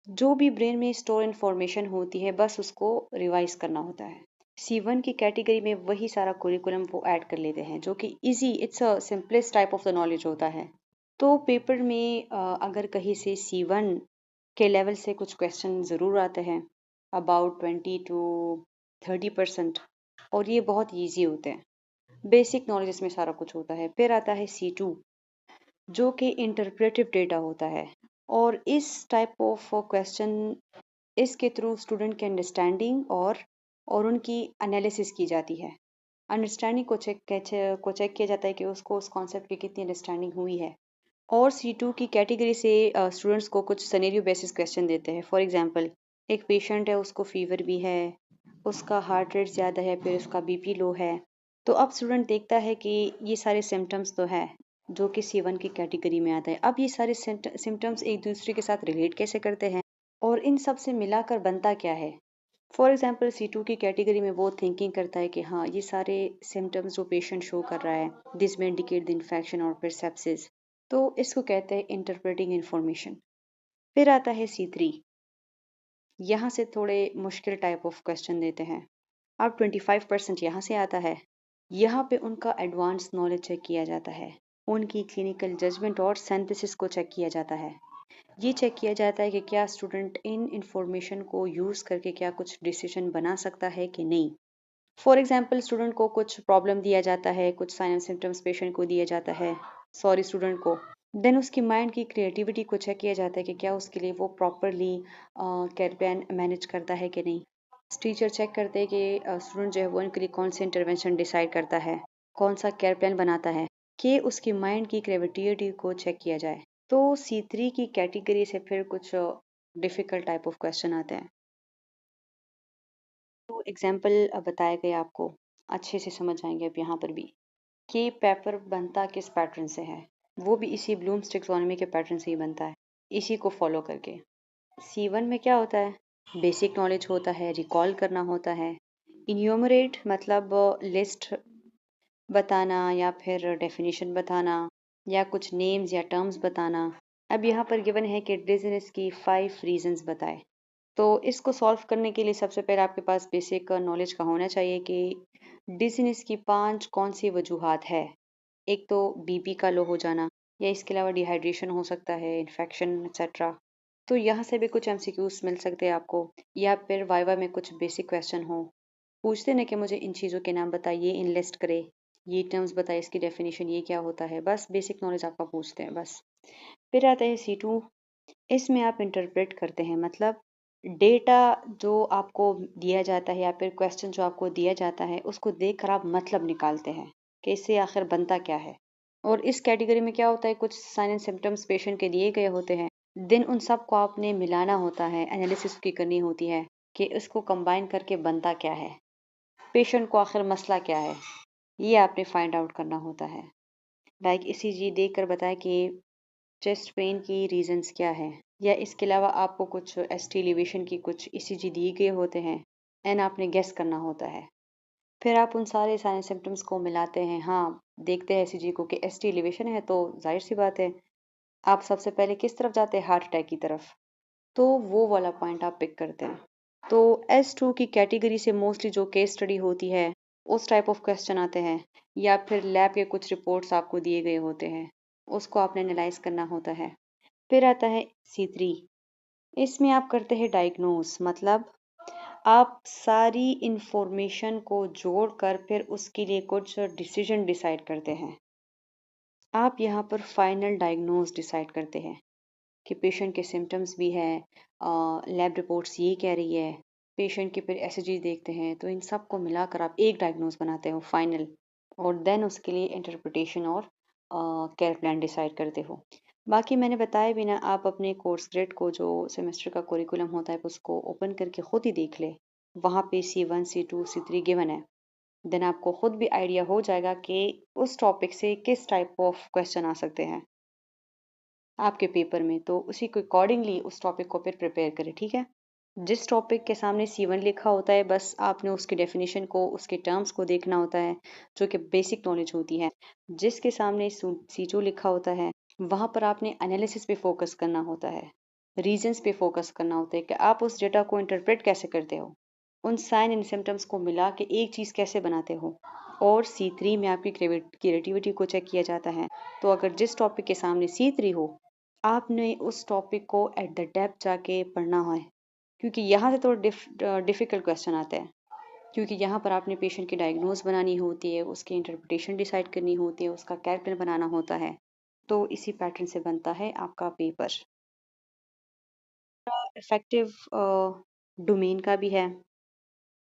जो भी ब्रेन में स्टोर इन्फॉर्मेशन होती है, बस उसको रिवाइज करना होता है। C1 की कैटेगरी में वही सारा कुरिकुलम वो ऐड कर लेते हैं, जो कि easy, it's a simplest type of the knowledge होता है। तो पेपर में अगर कहीं से C1 के लेवल से कुछ क्वेश्चन ज़रूर आते हैं, अबाउट 20 to 30%, और ये बहुत ईजी होते हैं। बेसिक नॉलेज इसमें सारा कुछ होता है। फिर आता है C2, जो कि इंटरप्रेटिव डेटा होता है, और इस टाइप ऑफ क्वेश्चन, इसके थ्रू स्टूडेंट की अंडरस्टैंडिंग और उनकी एनालिसिस की जाती है। अंडरस्टैंडिंग को चेक किया जाता है कि उसको उस कॉन्सेप्ट की कितनी अंडरस्टैंडिंग हुई है। और C2 की कैटेगरी से स्टूडेंट्स को कुछ सिनेरियो बेसिस क्वेश्चन देते हैं। फॉर एग्जांपल, एक पेशेंट है, उसको फीवर भी है, उसका हार्ट रेट ज़्यादा है, फिर उसका BP लो है। तो अब स्टूडेंट देखता है कि ये सारे सिम्टम्स तो है जो कि C1 की कैटेगरी में आता है। अब ये सारे सिम्टम्स एक दूसरे के साथ रिलेट कैसे करते हैं, और इन सब से मिलाकर बनता क्या है। फॉर एग्जांपल, C2 की कैटेगरी में वो थिंकिंग करता है कि हाँ, ये सारे सिम्टम्स जो पेशेंट शो कर रहा है, दिस में इंडिकेट द इन्फेक्शन और फिर सेप्सिस। तो इसको कहते हैं इंटरप्रेटिंग इंफॉर्मेशन। फिर आता है C3। यहाँ से थोड़े मुश्किल टाइप ऑफ क्वेश्चन देते हैं। अब 25% यहाँ से आता है। यहाँ पे उनका एडवांस नॉलेज चेक किया जाता है, उनकी क्लिनिकल जजमेंट और सिंथेसिस को चेक किया जाता है। ये चेक किया जाता है कि क्या स्टूडेंट इन इंफॉर्मेशन को यूज़ करके क्या कुछ डिसीजन बना सकता है कि नहीं। फॉर एग्जाम्पल, स्टूडेंट को कुछ प्रॉब्लम दिया जाता है, कुछ साइन एंड सिम्टम्स पेशेंट को दिया जाता है, सॉरी स्टूडेंट को। देन उसकी माइंड की क्रिएटिविटी को चेक किया जाता है कि क्या उसके लिए वो प्रॉपरली केयर प्लान मैनेज करता है कि नहीं। टीचर चेक करते हैं कि स्टूडेंट जो है वो उनके लिए कौन से इंटरवेंशन डिसाइड करता है, कौन सा केयर प्लान बनाता है, कि उसकी माइंड की क्रिएटिविटी को चेक किया जाए। तो C3 की कैटेगरी से फिर कुछ डिफिकल्ट टाइप ऑफ क्वेश्चन आते हैं। तो एग्जाम्पल बताए गए आपको अच्छे से समझ आएंगे अब यहाँ पर भी, कि पेपर बनता किस पैटर्न से है। वो भी इसी ब्लूम्स टेक्सोनोमी के पैटर्न से ही बनता है, इसी को फॉलो करके। C1 में क्या होता है, बेसिक नॉलेज होता है, रिकॉल करना होता है। इन्यूमरेट मतलब लिस्ट बताना या फिर डेफिनेशन बताना या कुछ नेम्स या टर्म्स बताना। अब यहाँ पर गिवन है कि डिजीनेस की 5 रीजंस बताए। तो इसको सॉल्व करने के लिए सबसे पहले आपके पास बेसिक नॉलेज का होना चाहिए कि डिजीनेस की 5 कौन सी वजूहात है। एक तो बीपी का लो हो जाना, या इसके अलावा डिहाइड्रेशन हो सकता है, इन्फेक्शन एक्सेट्रा। तो यहाँ से भी कुछ एमसीक्यूज मिल सकते हैं आपको, या फिर वाइवा में कुछ बेसिक क्वेश्चन हो, पूछते ना कि मुझे इन चीज़ों के नाम बताइए, इन लिस्ट करे, ये टर्म्स बताइए, इसकी डेफिनेशन ये क्या होता है, बस बेसिक नॉलेज आपका पूछते हैं बस। फिर आता है C2। इसमें आप इंटरप्रेट करते हैं, मतलब डेटा जो आपको दिया जाता है या फिर क्वेश्चन जो आपको दिया जाता है उसको देखकर आप मतलब निकालते हैं कि इससे आखिर बनता क्या है। और इस कैटेगरी में क्या होता है, कुछ साइन एंड सिम्टम्स पेशेंट के दिए गए होते हैं, देन उन सब को आपने मिलाना होता है, एनालिसिस की करनी होती है कि इसको कंबाइन करके बनता क्या है, पेशेंट को आखिर मसला क्या है, ये आपने फाइंड आउट करना होता है। लाइक ECG देख कर बताए कि चेस्ट पेन की रीजंस क्या है, या इसके अलावा आपको कुछ ST एलिवेशन की कुछ ECG दिए गए होते हैं एंड आपने गेस करना होता है। फिर आप उन सारे साइन सिम्टम्स को मिलाते हैं, हाँ देखते हैं ECG को कि ST एलिवेशन है तो जाहिर सी बात है आप सबसे पहले किस तरफ जाते हैं, हार्ट अटैक की तरफ, तो वो वाला पॉइंट आप पिक करते हैं। तो S2 की कैटेगरी से मोस्टली जो केस स्टडी होती है उस टाइप ऑफ क्वेश्चन आते हैं, या फिर लैब के कुछ रिपोर्ट्स आपको दिए गए होते हैं, उसको आपने एनालाइज करना होता है। फिर आता है C3। इसमें आप करते हैं डायग्नोस, मतलब आप सारी इंफॉर्मेशन को जोड़कर फिर उसके लिए कुछ डिसीजन डिसाइड करते हैं। आप यहाँ पर फाइनल डायग्नोस डिसाइड करते हैं कि पेशेंट के सिम्टम्स भी हैं, लैब रिपोर्ट्स ये कह रही है, पेशेंट के फिर ECG देखते हैं, तो इन सब को मिलाकर आप एक डायग्नोस बनाते हो फाइनल, और देन उसके लिए इंटरप्रिटेशन और केयर प्लान डिसाइड करते हो। बाकी मैंने बताया भी ना, आप अपने कोर्स ग्रेड को जो सेमेस्टर का कुरिकुलम होता है उसको ओपन करके खुद ही देख ले, वहाँ पे C1 C2 C3 गिवन है, देन आपको खुद भी आइडिया हो जाएगा कि उस टॉपिक से किस टाइप ऑफ क्वेश्चन आ सकते हैं आपके पेपर में, तो उसी के अकॉर्डिंगली उस टॉपिक को फिर प्रिपेयर करें, ठीक है। जिस टॉपिक के सामने C1 लिखा होता है बस आपने उसकी डेफिनेशन को, उसके टर्म्स को देखना होता है, जो कि बेसिक नॉलेज होती है। जिसके सामने C2 लिखा होता है वहां पर आपने एनालिसिस पे फोकस करना होता है, रीजंस पे फोकस करना होता है कि आप उस डेटा को इंटरप्रेट कैसे करते हो, उन साइन एंड सिम्टम्स को मिला के एक चीज़ कैसे बनाते हो। और C3 में आपकी क्रिएटिविटी को चेक किया जाता है। तो अगर जिस टॉपिक के सामने C3 हो, आपने उस टॉपिक को एट द डेप्थ जाके पढ़ना है, क्योंकि यहाँ से तो डिफ़िकल्ट क्वेश्चन आते हैं, क्योंकि यहाँ पर आपने पेशेंट की डायग्नोज बनानी होती है, उसकी इंटरप्रिटेशन डिसाइड करनी होती है, उसका केयर प्लान बनाना होता है। तो इसी पैटर्न से बनता है आपका पेपर। इफेक्टिव डोमेन का भी है।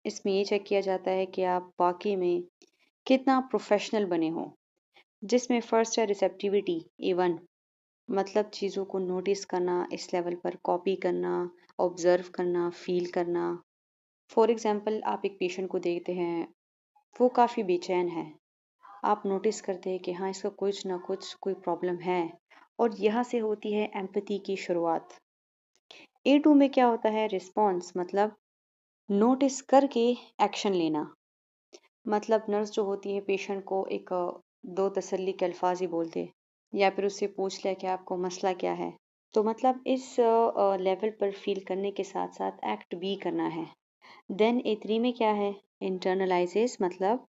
इसमें ये चेक किया जाता है कि आप वाकई में कितना प्रोफेशनल बने हो, जिसमें फर्स्ट है रिसेप्टिविटी A1, मतलब चीज़ों को नोटिस करना, इस लेवल पर कॉपी करना, ऑब्जर्व करना, फील करना। फॉर एग्जांपल आप एक पेशेंट को देखते हैं, वो काफ़ी बेचैन है, आप नोटिस करते हैं कि हाँ इसका कुछ ना कुछ कोई प्रॉब्लम है, और यहाँ से होती है एम्पैथी की शुरुआत। A2 में क्या होता है, रिस्पॉन्स, मतलब नोटिस करके एक्शन लेना, मतलब नर्स जो होती है पेशेंट को एक दो तसल्ली के अल्फाज ही बोलते, या फिर उससे पूछ लिया कि आपको मसला क्या है। तो मतलब इस लेवल पर फील करने के साथ साथ एक्ट भी करना है। देन A3 में क्या है, इंटरनलाइजेस, मतलब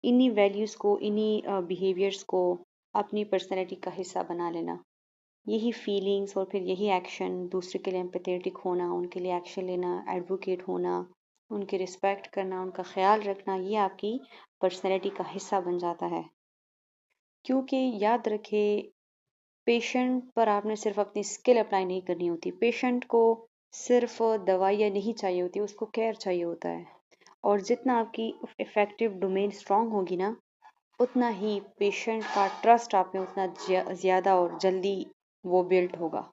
इन्हीं वैल्यूज़ को, इन्हीं बिहेवियर्स को अपनी पर्सनैलिटी का हिस्सा बना लेना। यही फीलिंग्स और फिर यही एक्शन, दूसरे के लिए एम्पैथेटिक होना, उनके लिए एक्शन लेना, एडवोकेट होना, उनकी रिस्पेक्ट करना, उनका ख्याल रखना, ये आपकी पर्सनैलिटी का हिस्सा बन जाता है। क्योंकि याद रखें, पेशेंट पर आपने सिर्फ अपनी स्किल अप्लाई नहीं करनी होती, पेशेंट को सिर्फ दवाइयाँ नहीं चाहिए होती, उसको केयर चाहिए होता है। और जितना आपकी इफ़ेक्टिव डोमेन स्ट्रांग होगी ना, उतना ही पेशेंट का ट्रस्ट आप में उतना ज़्यादा और जल्दी वो बिल्ड होगा।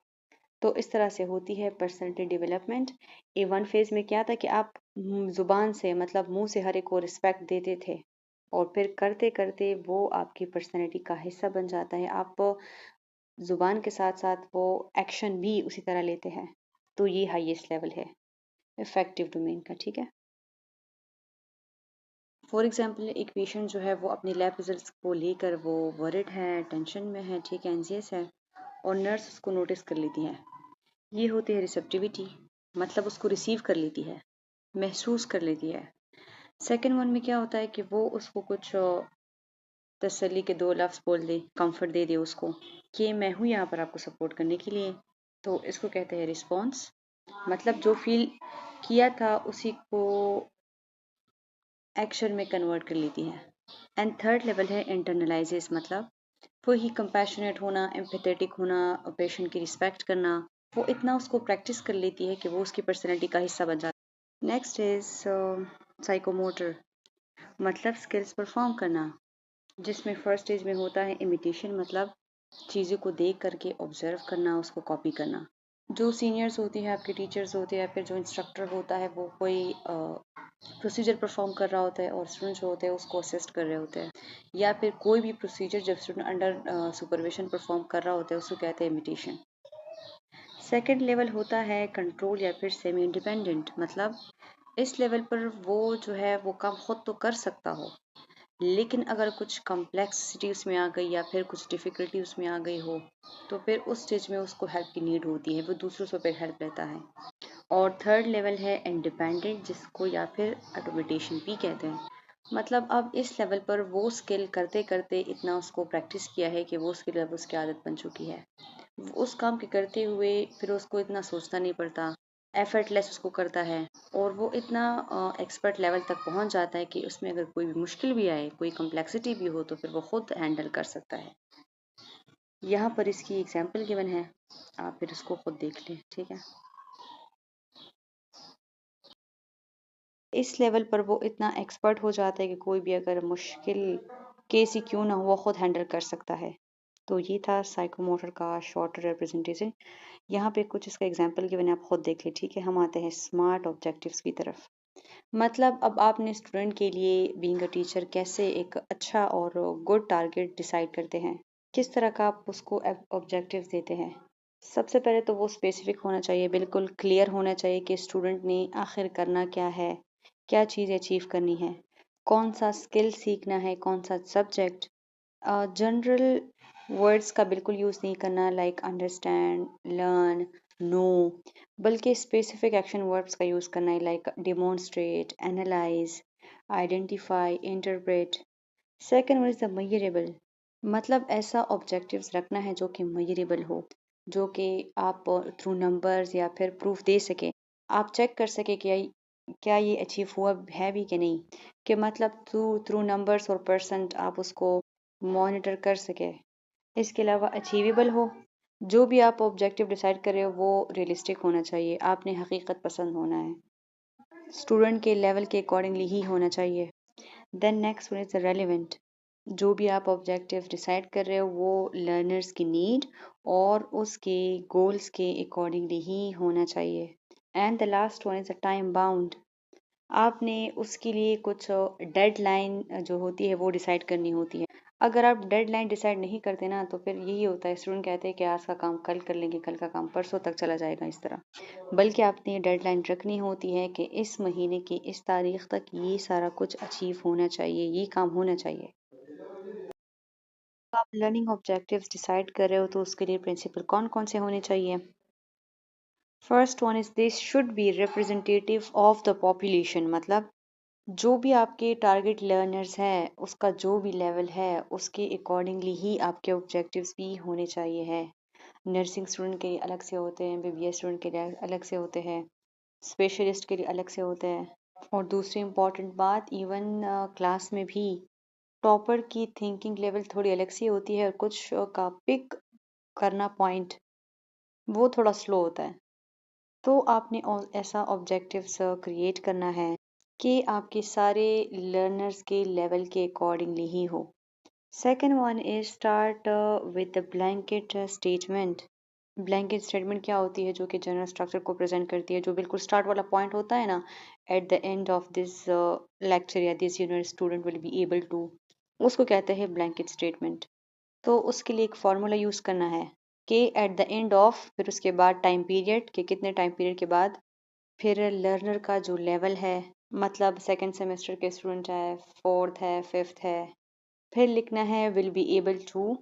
तो इस तरह से होती है पर्सनैलिटी डेवलपमेंट। A1 फेज़ में क्या था कि आप ज़ुबान से, मतलब मुंह से हर एक को रिस्पेक्ट देते थे, और फिर करते करते वो आपकी पर्सनैलिटी का हिस्सा बन जाता है। आप ज़ुबान के साथ साथ वो एक्शन भी उसी तरह लेते हैं। तो ये हाईएस्ट लेवल है इफेक्टिव डोमेन का, ठीक है। फॉर एग्जांपल एक पेशेंट जो है वो अपने लैब रिजल्ट्स को लेकर वो वरिड है, टेंशन में है, ठीक है, एंजियस है, और नर्स उसको नोटिस कर लेती है। ये होती है रिसेप्टिविटी। मतलब उसको रिसीव कर लेती है, महसूस कर लेती है। सेकंड वन में क्या होता है कि वो उसको कुछ तसल्ली के दो लफ्ज़ बोल दे, कंफर्ट दे दे उसको कि मैं हूँ यहाँ पर आपको सपोर्ट करने के लिए। तो इसको कहते हैं रिस्पॉन्स। मतलब जो फील किया था उसी को एक्शन में कन्वर्ट कर लेती है। एंड थर्ड लेवल है इंटरनलाइजेस, मतलब वही कंपैशनेट होना, एम्पैथेटिक होना, पेशेंट की रिस्पेक्ट करना। वो इतना उसको प्रैक्टिस कर लेती है कि वो उसकी पर्सनैलिटी का हिस्सा बन जाता है। नेक्स्ट इज साइकोमोटर, मतलब स्किल्स परफॉर्म करना, जिसमें फर्स्ट स्टेज में होता है इमिटेशन, मतलब चीज़ों को देख करके ऑब्जर्व करना, उसको कॉपी करना। जो सीनियर्स होती है, आपके टीचर्स होते हैं, फिर जो इंस्ट्रक्टर होता है, वो कोई प्रोसीजर परफॉर्म कर रहा होता है और स्टूडेंट जो होते हैं उसको असिस्ट कर रहे होते हैं, या फिर कोई भी प्रोसीजर जब स्टूडेंट अंडर सुपरविजन परफॉर्म कर रहा होता है उसको कहते हैं इमिटेशन। सेकेंड लेवल होता है कंट्रोल या फिर सेमी इंडिपेंडेंट, मतलब इस लेवल पर वो जो है वो काम खुद तो कर सकता हो, लेकिन अगर कुछ कॉम्प्लेक्सिटी उसमें आ गई या फिर कुछ डिफ़िकल्टी उसमें आ गई हो, तो फिर उस स्टेज में उसको हेल्प की नीड होती है, वो दूसरों से फिर हेल्प लेता है। और थर्ड लेवल है इंडिपेंडेंट, जिसको या फिर ऑटोमेटेशन भी कहते हैं। मतलब अब इस लेवल पर वो स्किल करते करते इतना उसको प्रैक्टिस किया है कि वो स्किल अब उसकी आदत बन चुकी है। उस काम के करते हुए फिर उसको इतना सोचना नहीं पड़ता, एफर्टलेस उसको करता है, और वो इतना एक्सपर्ट लेवल तक पहुंच जाता है कि उसमें अगर कोई भी मुश्किल भी आए, कोई कॉम्प्लेक्सिटी भी हो, तो फिर वो खुद हैंडल कर सकता है। यहाँ पर इसकी एग्जाम्पल गिवन है, आप फिर उसको खुद देख लें, ठीक है। इस लेवल पर वो इतना एक्सपर्ट हो जाता है कि कोई भी अगर मुश्किल केस ही क्यों ना हो वो खुद हैंडल कर सकता है। तो ये था साइकोमोटर का शॉर्ट रिप्रेजेंटेशन। यहाँ पे कुछ इसका एग्जांपल गिवन है, आप खुद देख लें, ठीक है। हम आते हैं स्मार्ट ऑब्जेक्टिव्स की तरफ। मतलब अब आपने स्टूडेंट के लिए बीइंग अ टीचर कैसे एक अच्छा और गुड टारगेट डिसाइड करते हैं, किस तरह का आप उसको ऑब्जेक्टिव्स देते हैं। सबसे पहले तो वो स्पेसिफिक होना चाहिए, बिल्कुल क्लियर होना चाहिए कि स्टूडेंट ने आखिर करना क्या है, क्या चीज़ अचीव करनी है, कौन सा स्किल सीखना है, कौन सा सब्जेक्ट। जनरल वर्ड्स का बिल्कुल यूज़ नहीं करना, लाइक अंडरस्टैंड, लर्न, नो, बल्कि स्पेसिफिक एक्शन वर्ब्स का यूज़ करना है, like demonstrate, analyse, identify, interpret. Second one is the measurable, मतलब ऐसा ऑब्जेक्टिव्स रखना है जो कि मेजरेबल हो, जो कि आप थ्रू नंबर्स या फिर प्रूफ दे सके, आप चेक कर सके कि क्या ये अचीव हुआ है भी कि नहीं, कि मतलब थ्रू थ्रू नंबर्स और परसेंट आप उसको मॉनिटर कर सके। इसके अलावा अचीवेबल हो, जो भी आप ऑब्जेक्टिव डिसाइड कर रहे हो वो रियलिस्टिक होना चाहिए, आपने हकीकत पसंद होना है, स्टूडेंट के लेवल के अकॉर्डिंगली ही होना चाहिए। Then next one is relevant, जो भी आप ऑब्जेक्टिव डिसाइड कर रहे हो वो लर्नर्स की नीड और उसके गोल्स के अकॉर्डिंगली ही होना चाहिए। And the last one is a time bound, आपने उसके लिए कुछ डेडलाइन जो होती है वो डिसाइड करनी होती है। अगर आप डेडलाइन डिसाइड नहीं करते ना, तो फिर यही होता है, स्टूडेंट कहते हैं कि आज का काम कल कर लेंगे, कल का काम परसों तक चला जाएगा, इस तरह। बल्कि आपने ये डेडलाइन रखनी होती है कि इस महीने की इस तारीख तक ये सारा कुछ अचीव होना चाहिए, ये काम होना चाहिए। तो आप लर्निंग ऑब्जेक्टिव्स डिसाइड कर रहे हो तो उसके लिए प्रिंसिपल कौन कौन से होने चाहिए। First one is this should be representative of the population, मतलब जो भी आपके टारगेट लर्नर्स हैं उसका जो भी लेवल है उसके अकॉर्डिंगली ही आपके ऑब्जेक्टिव्स भी होने चाहिए है। नर्सिंग स्टूडेंट के लिए अलग से होते हैं, एमबीबीएस स्टूडेंट के लिए अलग से होते हैं, स्पेशलिस्ट के लिए अलग से होते हैं। और दूसरी इम्पॉर्टेंट बात, इवन क्लास में भी टॉपर की थिंकिंग लेवल थोड़ी अलग सी होती है, और कुछ का पिक करना पॉइंट वो थोड़ा स्लो होता है। तो आपने ऐसा ऑब्जेक्टिव्स क्रिएट करना है कि आपके सारे लर्नर्स के लेवल के अकॉर्डिंगली ही हो। Second one is start with the blanket statement. Blanket statement क्या होती है, जो कि जनरल स्ट्रक्चर को प्रेजेंट करती है, जो बिल्कुल स्टार्ट वाला पॉइंट होता है ना, at the end of this lecture या this unit student will be able to, उसको कहते हैं ब्लैंकेट स्टेटमेंट। तो उसके लिए एक फार्मूला यूज़ करना है कि एट द एंड ऑफ, फिर उसके बाद टाइम पीरियड, कि कितने टाइम पीरियड के बाद, फिर लर्नर का जो लेवल है, मतलब सेकेंड सेमेस्टर के स्टूडेंट है, फोर्थ है, फिफ्थ है, फिर लिखना है will be able to,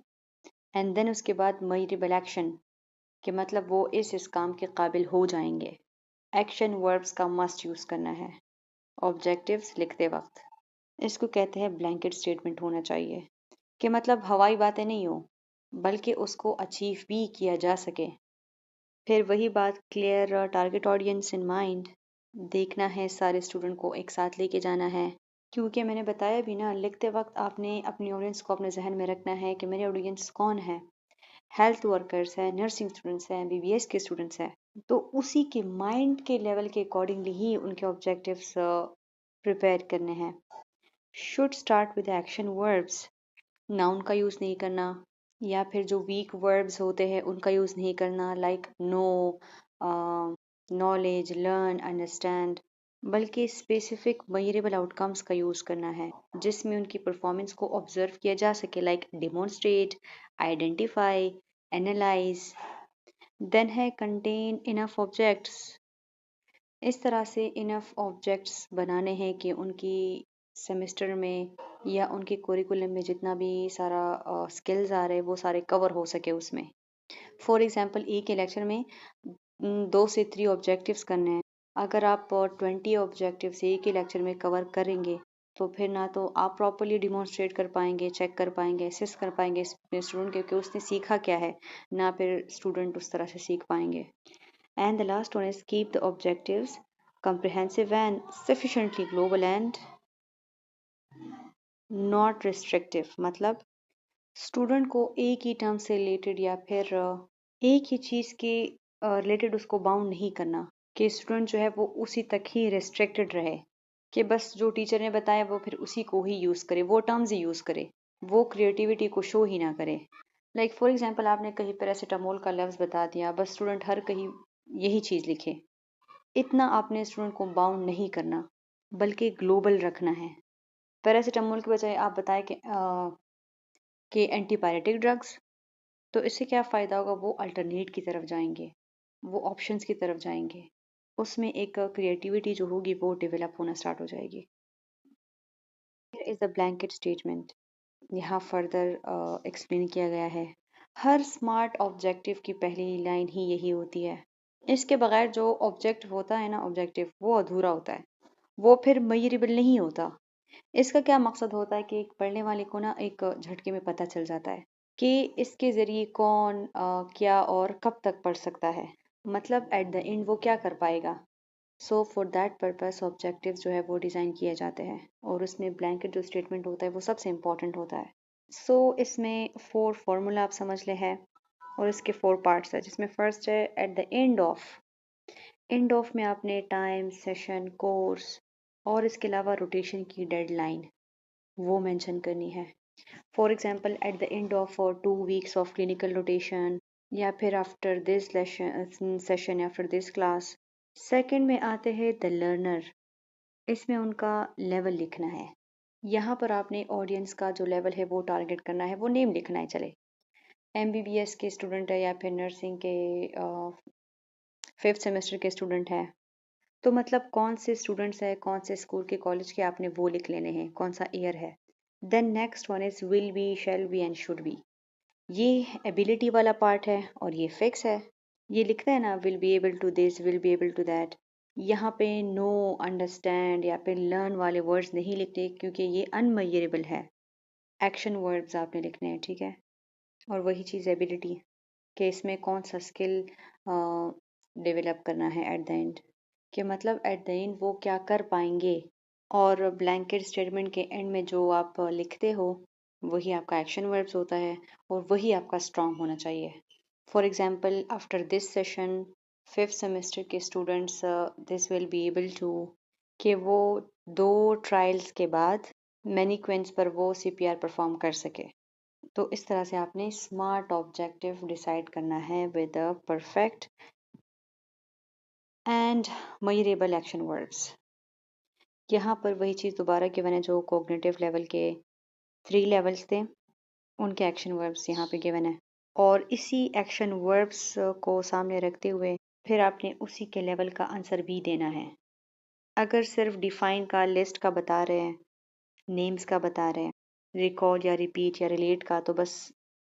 and then उसके बाद मयरेबल एक्शन, कि मतलब वो इस काम के काबिल हो जाएंगे। एक्शन वर्ब्स का मस्ट यूज़ करना है ऑब्जेक्टिव्स लिखते वक्त। इसको कहते हैं ब्लैंकेट स्टेटमेंट होना चाहिए कि मतलब हवाई बातें नहीं हो बल्कि उसको अचीव भी किया जा सके। फिर वही बात, clear target audience in mind, देखना है सारे स्टूडेंट को एक साथ लेके जाना है। क्योंकि मैंने बताया भी ना, लिखते वक्त आपने अपनी ऑडियंस को अपने जहन में रखना है कि मेरे ऑडियंस कौन है। हेल्थ वर्कर्स हैं, नर्सिंग स्टूडेंट्स हैं, एमबीबीएस के स्टूडेंट्स हैं। तो उसी के माइंड के लेवल के अकॉर्डिंगली ही उनके ऑब्जेक्टिव्स प्रिपेयर करने हैं। Should start with action verbs, noun का यूज़ नहीं करना, या फिर जो वीक वर्ब्स होते हैं उनका यूज़ नहीं करना, like know, knowledge, learn, understand, बल्कि स्पेसिफिक मेजरेबल आउटकम्स का यूज़ करना है जिसमें उनकी परफॉर्मेंस को ऑब्जर्व किया जा सके, like demonstrate, identify, analyse. Then है कंटेन इनफ ऑब्जेक्ट्स, इस तरह से इनफ ऑब्जेक्ट्स बनाने हैं कि उनकी सेमेस्टर में या उनके कुरिकुलम में जितना भी सारा स्किल्स आ रहे हैं वो सारे कवर हो सके उसमें। फॉर एग्जांपल एक के लेक्चर में 2 से 3 ऑब्जेक्टिव्स करने हैं। अगर आप 20 ऑब्जेक्टिव्स एक ही लेक्चर में कवर करेंगे तो फिर ना तो आप प्रॉपरली डिमॉन्स्ट्रेट कर पाएंगे, चेक कर पाएंगे, असेस कर पाएंगे स्टूडेंट के कि उसने सीखा क्या है, ना फिर स्टूडेंट उस तरह से सीख पाएंगे। And the last one is keep the objectives comprehensive and sufficiently global and not restrictive। मतलब स्टूडेंट को एक ही टर्म से रिलेटेड या फिर एक ही चीज़ के रिलेटेड उसको बाउंड नहीं करना कि स्टूडेंट जो है वो उसी तक ही रेस्ट्रिक्टेड रहे, कि बस जो टीचर ने बताया वो फिर उसी को ही यूज़ करे, वो टर्म्स ही यूज़ करे, वो क्रिएटिविटी को शो ही ना करे। लाइक फॉर एग्जांपल आपने कहीं पैरासीटामोल का लफ्ज़ बता दिया, बस स्टूडेंट हर कहीं यही चीज़ लिखे। इतना आपने स्टूडेंट को बाउंड नहीं करना बल्कि ग्लोबल रखना है। पैरासीटामोल के बजाय आप बताएं कि एंटीपायरेटिक ड्रग्स, तो इससे क्या फ़ायदा होगा, वो अल्टरनेट की तरफ जाएंगे, वो ऑप्शंस की तरफ जाएंगे, उसमें एक क्रिएटिविटी जो होगी वो डेवलप होना स्टार्ट हो जाएगी। इज़ द ब्लैंकेट स्टेटमेंट, यहाँ फर्दर एक्सप्लेन किया गया है। हर स्मार्ट ऑब्जेक्टिव की पहली लाइन ही यही होती है। इसके बगैर जो ऑब्जेक्ट होता है ना, ऑब्जेक्टिव वो अधूरा होता है, वो फिर मेजरेबल नहीं होता। इसका क्या मकसद होता है कि एक पढ़ने वाले को ना एक झटके में पता चल जाता है कि इसके ज़रिए कौन क्या और कब तक पढ़ सकता है, मतलब एट द एंड वो क्या कर पाएगा। So for that purpose objectives जो है वो डिज़ाइन किए जाते हैं और उसमें ब्लैंकेट जो स्टेटमेंट होता है वो सबसे इम्पोर्टेंट होता है। सो इसमें 4 फार्मूला आप समझ ले है और इसके 4 पार्ट्स है, जिसमें फर्स्ट है eight the end of. End of में आपने टाइम, सेशन, कोर्स और इसके अलावा रोटेशन की डेडलाइन वो मेंशन करनी है। For example eight the end of 2 weeks of clinical rotation, या फिर आफ्टर दिस सेशन या फिर दिस क्लास। सेकंड में आते हैं द लर्नर, इसमें उनका लेवल लिखना है। यहाँ पर आपने ऑडियंस का जो लेवल है वो टारगेट करना है, वो नेम लिखना है। चले एमबीबीएस के स्टूडेंट है या फिर नर्सिंग के 5th सेमेस्टर के स्टूडेंट हैं, तो मतलब कौन से स्टूडेंट्स हैं, कौन से स्कूल के कॉलेज के, आपने वो लिख लेने हैं, कौन सा ईयर है। Then next one is will be, shall be and should be. ये एबिलिटी वाला पार्ट है और ये फिक्स है। ये लिखते हैं ना, will be able to this, will be able to that. यहाँ पे नो, अंडरस्टैंड या फिर लर्न वाले वर्ड्स नहीं लिखते क्योंकि ये अनमेजरेबल है। एक्शन वर्ड्स आपने लिखने हैं, ठीक है। और वही चीज़ एबिलिटी, कि इसमें कौन सा स्किल डेवलप करना है एट द एंड, कि मतलब एट द एंड वो क्या कर पाएंगे। और ब्लैंकेट स्टेटमेंट के एंड में जो आप लिखते हो वही आपका एक्शन वर्ब्स होता है और वही आपका स्ट्रॉन्ग होना चाहिए। For example after this session 5th semester के students this will be able to, कि वो 2 ट्रायल्स के बाद मैनीक्वेंस पर वो सीपीआर परफॉर्म कर सके। तो इस तरह से आपने स्मार्ट ऑब्जेक्टिव डिसाइड करना है with a perfect and measurable action words. यहाँ पर वही चीज़ दोबारा गिवन है जो कोग्निटिव लेवल के 3 लेवल्स थे, उनके एक्शन वर्ब्स यहाँ पे गिवन है। और इसी एक्शन वर्ब्स को सामने रखते हुए फिर आपने उसी के लेवल का आंसर भी देना है। अगर सिर्फ डिफाइन का, लिस्ट का बता रहे हैं, नेम्स का बता रहे हैं, रिकॉल या रिपीट या रिलेट का, तो बस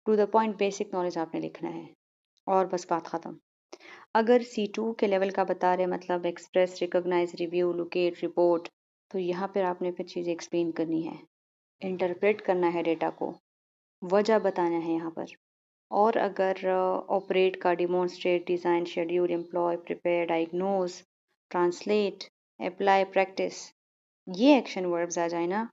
to the point basic knowledge आपने लिखना है और बस बात ख़त्म। अगर C2 के लेवल का बता रहे मतलब express, recognise, review, locate, report, तो यहाँ पर आपने फिर चीज़ें एक्सप्लेन करनी है, इंटरप्रेट करना है डेटा को, वजह बताना है यहाँ पर। और अगर ऑपरेट का demonstrate, design, schedule, employ, prepare, diagnose, translate, apply, practise, ये एक्शन वर्ब्स आ जाए ना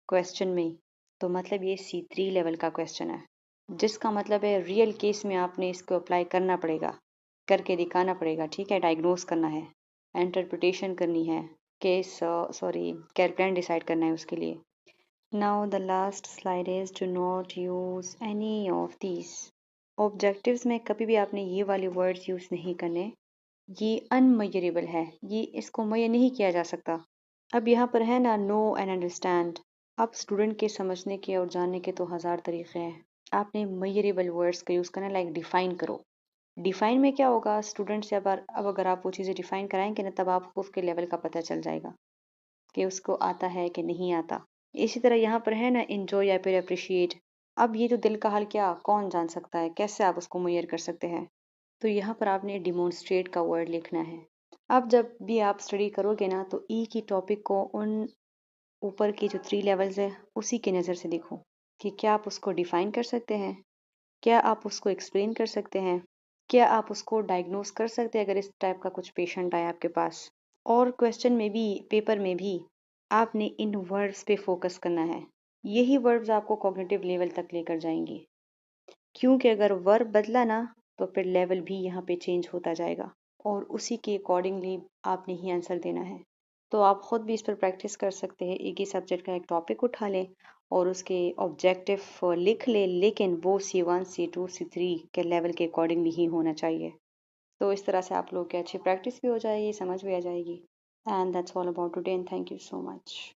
क्वेश्चन में, तो मतलब ये C3 लेवल का क्वेश्चन है, जिसका मतलब है रियल केस में आपने इसको अप्लाई करना पड़ेगा, करके दिखाना पड़ेगा, ठीक है। डायग्नोस करना है, इंटरप्रिटेशन करनी है, case sorry care plan decide करना है उसके लिए। Now the last slide is to not use any of these objectives में कभी भी आपने ये वाले वर्ड्स यूज नहीं करने, ये अनमेजरेबल है, ये इसको मेजर नहीं किया जा सकता। अब यहाँ पर है ना नो एंड अंडरस्टैंड, अब स्टूडेंट के समझने के और जानने के तो हज़ार तरीके हैं, आपने मेजरेबल वर्ड्स का यूज़ करना, लाइक डिफाइन करो। डिफाइन में क्या होगा, स्टूडेंट से अब अगर आप वो चीज़ें डिफाइन कराएंगे ना, तब आपको उसके लेवल का पता चल जाएगा कि उसको आता है कि नहीं आता। इसी तरह यहाँ पर है ना इंजॉय या फिर अप्रिशिएट, अब ये तो दिल का हाल क्या कौन जान सकता है, कैसे आप उसको मेजर कर सकते हैं, तो यहाँ पर आपने डिमॉन्स्ट्रेट का वर्ड लिखना है। अब जब भी आप स्टडी करोगे ना, तो ई की टॉपिक को उन ऊपर की जो 3 लेवल्स है उसी की नज़र से देखो, कि क्या आप उसको डिफाइन कर सकते हैं, क्या आप उसको एक्सप्लेन कर सकते हैं, क्या आप उसको डायग्नोस कर सकते हैं अगर इस टाइप का कुछ पेशेंट आए आपके पास। और क्वेश्चन में भी, पेपर में भी आपने इन वर्ड्स पे फोकस करना है, यही वर्ड्स आपको कॉग्निटिव लेवल तक लेकर जाएंगी, क्योंकि अगर वर्ब बदला ना, तो फिर लेवल भी यहाँ पे चेंज होता जाएगा और उसी के अकॉर्डिंगली आपने ही आंसर देना है। तो आप खुद भी इस पर प्रैक्टिस कर सकते हैं, एक ही सब्जेक्ट का एक टॉपिक उठा लें और उसके ऑब्जेक्टिव लिख लें, लेकिन वो C1 C2 C3 के लेवल के अकॉर्डिंगली ही होना चाहिए। तो इस तरह से आप लोग की अच्छी प्रैक्टिस भी हो जाएगी, समझ भी आ जाएगी। And that's all about today and thank you so much.